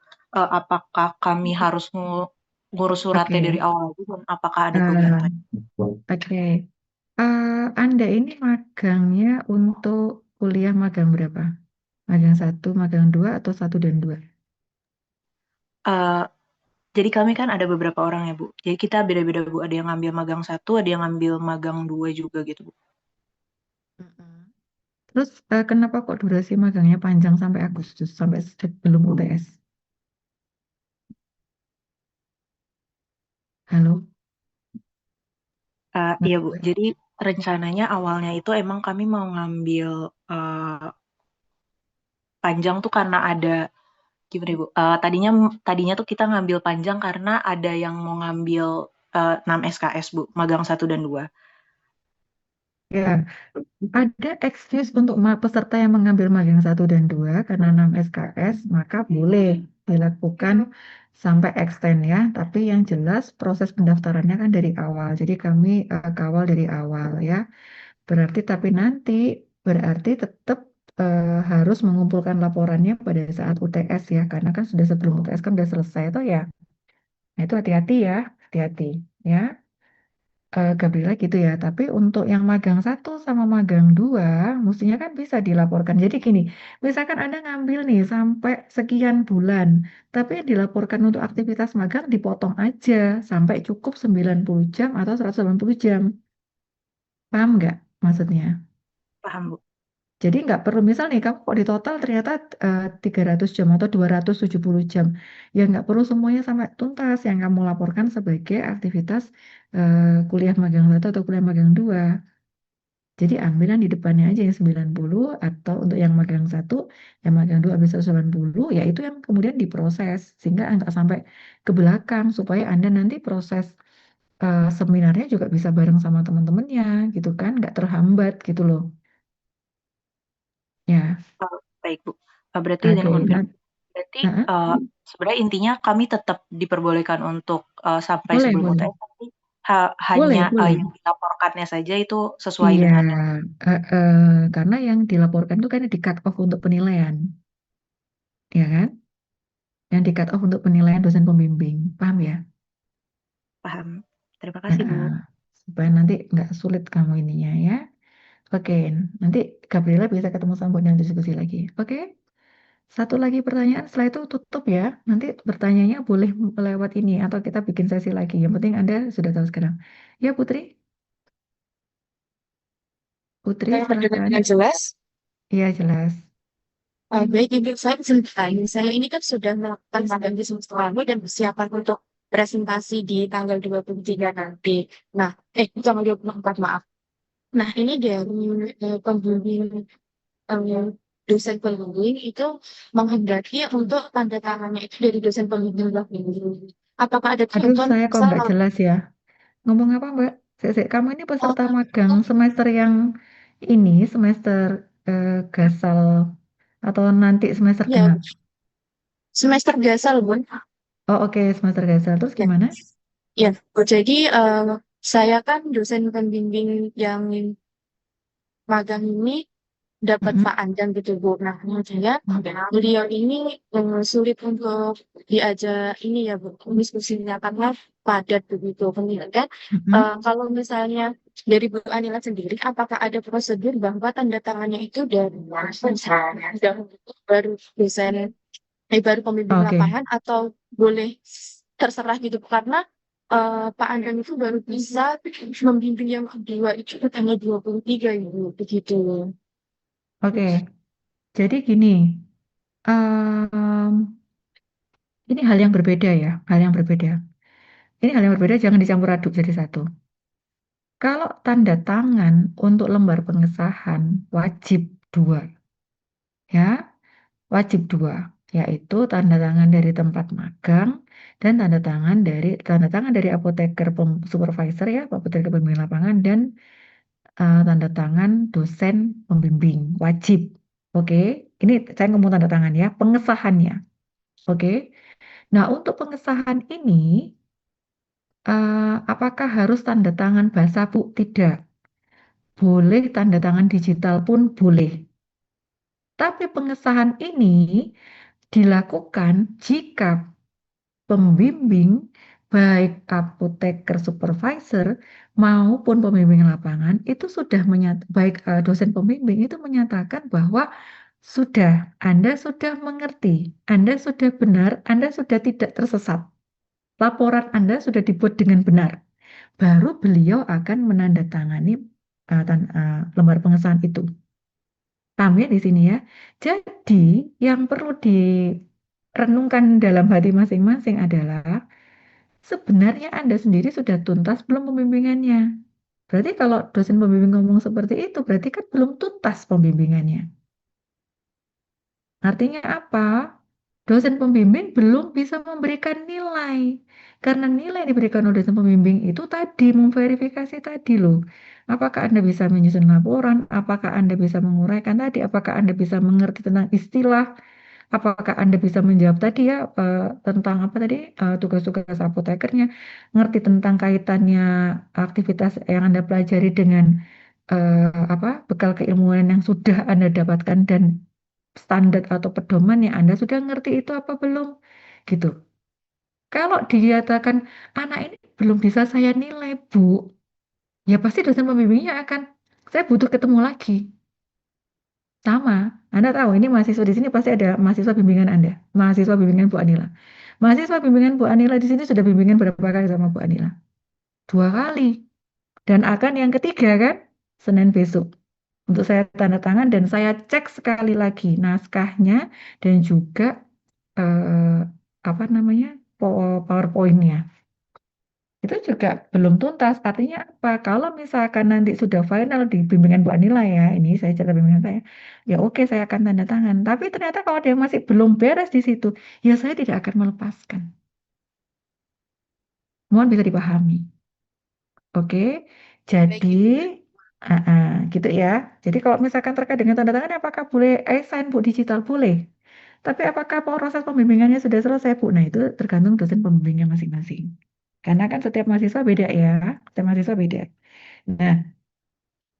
S3: apakah kami harus ngurus suratnya dari
S1: Oke.
S3: awal lagi dan apakah ada
S1: Eh,
S3: keberatan?
S1: Oke. Anda ini magangnya untuk kuliah magang berapa? Magang satu, magang dua, atau satu dan dua?
S3: Eh, jadi kami kan ada beberapa orang ya, Bu. Jadi kita beda-beda, Bu. Ada yang ngambil magang satu, ada yang ngambil magang dua juga gitu, Bu.
S1: Mm-mm. Terus kenapa kok durasi magangnya panjang sampai Agustus, sampai sebelum UTS? Halo? Nah,
S3: Iya, Bu. Jadi rencananya awalnya itu emang kami mau ngambil eh, panjang tuh karena ada gimana ya, Bu? Tadinya tadinya tuh kita ngambil panjang karena ada yang mau ngambil 6 SKS, Bu, magang satu dan dua.
S1: ya, ada excuse untuk peserta yang mengambil magang satu dan dua karena 6 SKS, maka boleh dilakukan sampai extend ya. Tapi yang jelas proses pendaftarannya kan dari awal. Jadi kami kawal dari awal ya. Tapi nanti berarti tetap harus mengumpulkan laporannya pada saat UTS ya, karena kan sudah sebelum UTS kan sudah selesai itu ya. Nah itu hati-hati ya, hati-hati ya. Gabriela gitu ya. Tapi untuk yang magang satu sama magang dua, mestinya kan bisa dilaporkan. Jadi gini, misalkan Anda ngambil nih sampai sekian bulan, tapi yang dilaporkan untuk aktivitas magang dipotong aja sampai cukup 90 jam atau 180 jam. Paham nggak maksudnya?
S3: Paham, Bu?
S1: Jadi nggak perlu, misal nih kamu kok di total ternyata 300 jam atau 270 jam. Ya nggak perlu semuanya sampai tuntas yang kamu laporkan sebagai aktivitas kuliah magang satu atau kuliah magang dua. Jadi ambilan di depannya aja yang 90, atau untuk yang magang satu, yang magang dua habis 90, ya itu yang kemudian diproses. Sehingga nggak sampai ke belakang, supaya Anda nanti proses seminarnya juga bisa bareng sama teman-temannya gitu kan, nggak terhambat gitu loh. Ya,
S3: Baik, Bu. Berarti izin
S1: oke.
S3: konfirmasi.
S1: Nah,
S3: Berarti
S1: nah,
S3: sebenarnya intinya kami tetap diperbolehkan untuk sampai
S1: boleh,
S3: sebelum
S1: boleh.
S3: UTS, tapi hanya
S1: Boleh, boleh.
S3: yang dilaporkannya saja itu sesuai
S1: Iya,
S3: dengan
S1: karena yang dilaporkan itu kan di cut off untuk penilaian, ya kan? Yang di cut off untuk penilaian dosen pembimbing, paham ya?
S3: paham. Terima kasih, Bu.
S1: Heeh. Supaya nanti nggak sulit kamu ininya ya. Oke, nanti Gabriela bisa ketemu sama dan diskusi lagi. Oke, satu lagi pertanyaan, setelah itu tutup ya. Nanti bertanyanya boleh lewat ini atau kita bikin sesi lagi. Yang penting Anda sudah tahu sekarang. Ya, Putri? Putri,
S4: Saya mendengar
S1: silahkan.
S4: dengan jelas.
S1: Iya, jelas.
S4: Baik, Ibu, saya izin bertanya. Saya ini kan sudah melakukan magang di semester lalu dan persiapan untuk presentasi di tanggal 23 nanti. Nah, tanggal 24, maaf. Nah, ini dari pembimbing, eh, dosen pembimbing itu menghendaki untuk tanda tangannya itu dari dosen pembimbing pembimbing. Apakah ada
S1: Aduh,
S4: ketentuan
S1: saya kok nggak
S4: pasal?
S1: jelas ya. Ngomong apa, Mbak? Kamu ini peserta magang
S4: Oh,
S1: semester yang ini, semester gasal atau nanti semester
S4: ya,
S1: genap?
S4: semester dasar, Bun.
S1: Oh, oke, semester gasal. Terus
S4: Ya,
S1: gimana?
S4: ya. Jadi saya kan dosen pembimbing yang magang ini dapat
S1: Mm-mm,
S4: faedah gitu, Bu. Nah, kemudian
S1: mm-mm,
S4: beliau ini sulit untuk diajak ini ya, Bu, diskusinya karena padat begitu. Kemudian
S1: mm-mm.
S4: kalau misalnya dari Bu Anila sendiri, apakah ada prosedur bahwa tanda tangannya itu dari baru dosen, baru pembimbing
S1: Oke,
S4: lapangan atau boleh terserah gitu? Karena Pak Andang itu baru bisa membimbing yang kedua itu ke tanggal 23 Ibu, begitu.
S1: oke. Jadi gini, em, ini hal yang berbeda ya, hal yang berbeda. Ini hal yang berbeda, jangan dicampur aduk jadi satu. Kalau tanda tangan untuk lembar pengesahan wajib dua, ya. Wajib dua, yaitu tanda tangan dari tempat magang dan tanda tangan dari apoteker supervisor ya, apoteker pembimbing lapangan, dan tanda tangan dosen pembimbing wajib. Oke. Ini saya ngomong tanda tangan ya, pengesahannya. Oke. Nah, untuk pengesahan ini, apakah harus tanda tangan basah, Bu? Tidak. Boleh tanda tangan digital pun boleh. Tapi pengesahan ini dilakukan jika pembimbing, baik apoteker supervisor maupun pembimbing lapangan, itu sudah baik dosen pembimbing itu menyatakan bahwa Anda sudah mengerti, Anda sudah benar, Anda sudah tidak tersesat. Laporan Anda sudah dibuat dengan benar. Baru beliau akan menandatangani lembar pengesahan itu. Paham ya di sini ya. Jadi yang perlu direnungkan dalam hati masing-masing adalah sebenarnya Anda sendiri sudah tuntas belum pembimbingannya. Berarti kalau dosen pembimbing ngomong seperti itu, berarti kan belum tuntas pembimbingannya. Artinya apa? Dosen pembimbing belum bisa memberikan nilai. Karena nilai yang diberikan oleh dosen pembimbing itu tadi, memverifikasi tadi loh. Apakah Anda bisa menyusun laporan? Apakah Anda bisa menguraikan tadi? Apakah Anda bisa mengerti tentang istilah? Apakah Anda bisa menjawab tadi ya tentang apa tadi tugas-tugas apotekernya, ngerti tentang kaitannya aktivitas yang Anda pelajari dengan apa bekal keilmuan yang sudah Anda dapatkan dan standar atau pedoman yang Anda sudah ngerti itu apa belum? Gitu. Kalau dikatakan anak ini belum bisa saya nilai, Bu, ya pasti dosen pembimbingnya akan saya butuh ketemu lagi. Sama, Anda tahu ini mahasiswa di sini pasti ada mahasiswa bimbingan Anda, mahasiswa bimbingan Bu Anila. Mahasiswa bimbingan Bu Anila di sini sudah bimbingan berapa kali sama Bu Anila? 2 kali. Dan akan yang ketiga kan, Senin besok. Untuk saya tanda tangan dan saya cek sekali lagi naskahnya dan juga eh, apa namanya PowerPoint-nya. Itu juga belum tuntas. Artinya apa? Kalau misalkan nanti sudah final di bimbingan Bu Anila ya, ini saya cerita bimbingan saya, ya oke saya akan tanda tangan. Tapi ternyata kalau dia masih belum beres di situ, ya saya tidak akan melepaskan. Mohon bisa dipahami. Oke,
S4: Baik,
S1: jadi
S4: Ibu.
S1: gitu ya. Jadi kalau misalkan terkait dengan tanda tangan, apakah boleh sign Bu digital? Boleh. Tapi apakah proses pembimbingannya sudah selesai Bu? Nah itu tergantung dosen pembimbingnya masing-masing. Karena kan setiap mahasiswa beda ya, setiap mahasiswa beda. Nah,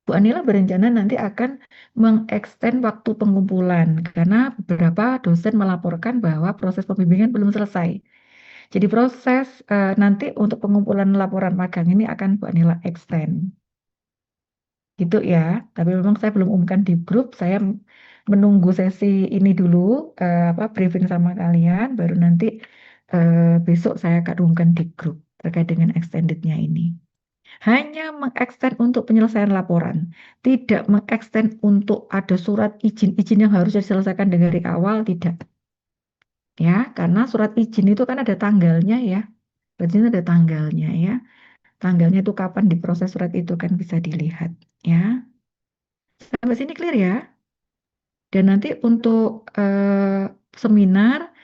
S1: Bu Anila berencana nanti akan mengextend waktu pengumpulan karena beberapa dosen melaporkan bahwa proses pembimbingan belum selesai. Jadi proses nanti untuk pengumpulan laporan magang ini akan Bu Anila extend. Gitu ya. Tapi memang saya belum umumkan di grup. Saya menunggu sesi ini dulu, apa briefing sama kalian, baru nanti besok saya akan umumkan di grup terkait dengan extendednya ini. Hanya mengextend untuk penyelesaian laporan, tidak mengextend untuk ada surat izin-izin yang harus diselesaikan dari awal, tidak. Ya, karena surat izin itu kan ada tanggalnya ya. Berarti ada tanggalnya ya. Tanggalnya itu kapan diproses surat itu kan bisa dilihat ya. Sampai sini clear ya. Dan nanti untuk seminar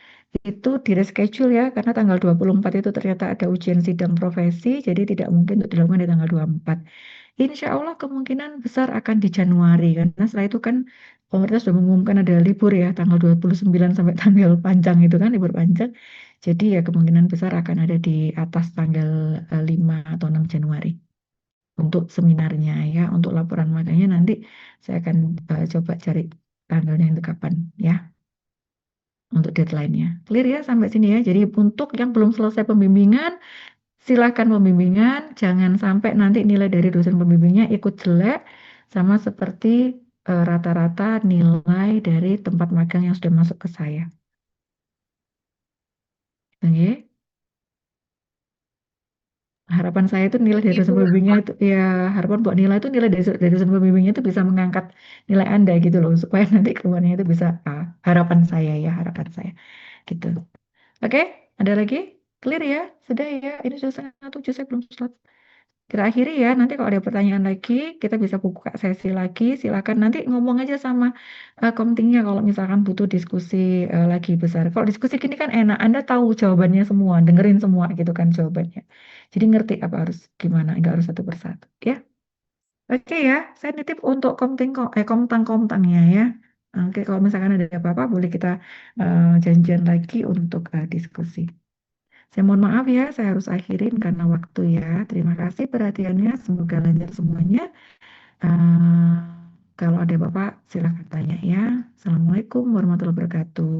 S1: itu di reschedule ya, karena tanggal 24 itu ternyata ada ujian sidang profesi, jadi tidak mungkin untuk dilakukan di tanggal 24. Insya Allah kemungkinan besar akan di Januari, karena setelah itu kan pemerintah sudah mengumumkan ada libur ya, tanggal 29 sampai tanggal panjang itu kan, libur panjang. Jadi ya kemungkinan besar akan ada di atas tanggal 5 atau 6 Januari untuk seminarnya ya. Untuk laporan makanya nanti saya akan coba cari tanggalnya itu kapan ya untuk deadline-nya. Clear ya sampai sini ya. Jadi untuk yang belum selesai pembimbingan, silakan pembimbingan, jangan sampai nanti nilai dari dosen pembimbingnya ikut jelek sama seperti rata-rata nilai dari tempat magang yang sudah masuk ke saya. Oke. Harapan saya itu nilai dari dosen
S4: Ibu,
S1: pembimbingnya itu ya harapan buat nilai itu nilai dari dosen pembimbingnya itu bisa mengangkat nilai Anda gitu loh supaya nanti keluarnya itu bisa harapan saya ya harapan saya gitu. Oke, ada lagi? Clear ya? Sudah ya? Ini sudah setengah 7 saya belum slot. Kita akhiri ya. Nanti kalau ada pertanyaan lagi kita bisa buka sesi lagi. Silakan nanti ngomong aja sama komtingnya kalau misalkan butuh diskusi lagi besar. Kalau diskusi gini kan enak. Anda tahu jawabannya semua, dengerin semua gitu kan jawabannya. Jadi ngerti apa harus gimana, nggak harus satu persatu ya. Oke ya, saya nitip untuk komtang-komtangnya ya. Oke, kalau misalkan ada apa-apa, boleh kita janjian lagi untuk diskusi. Saya mohon maaf ya, saya harus akhirin karena waktu ya. Terima kasih perhatiannya, semoga lancar semuanya. Eh, kalau ada Bapak, silakan tanya ya. Assalamualaikum warahmatullahi wabarakatuh.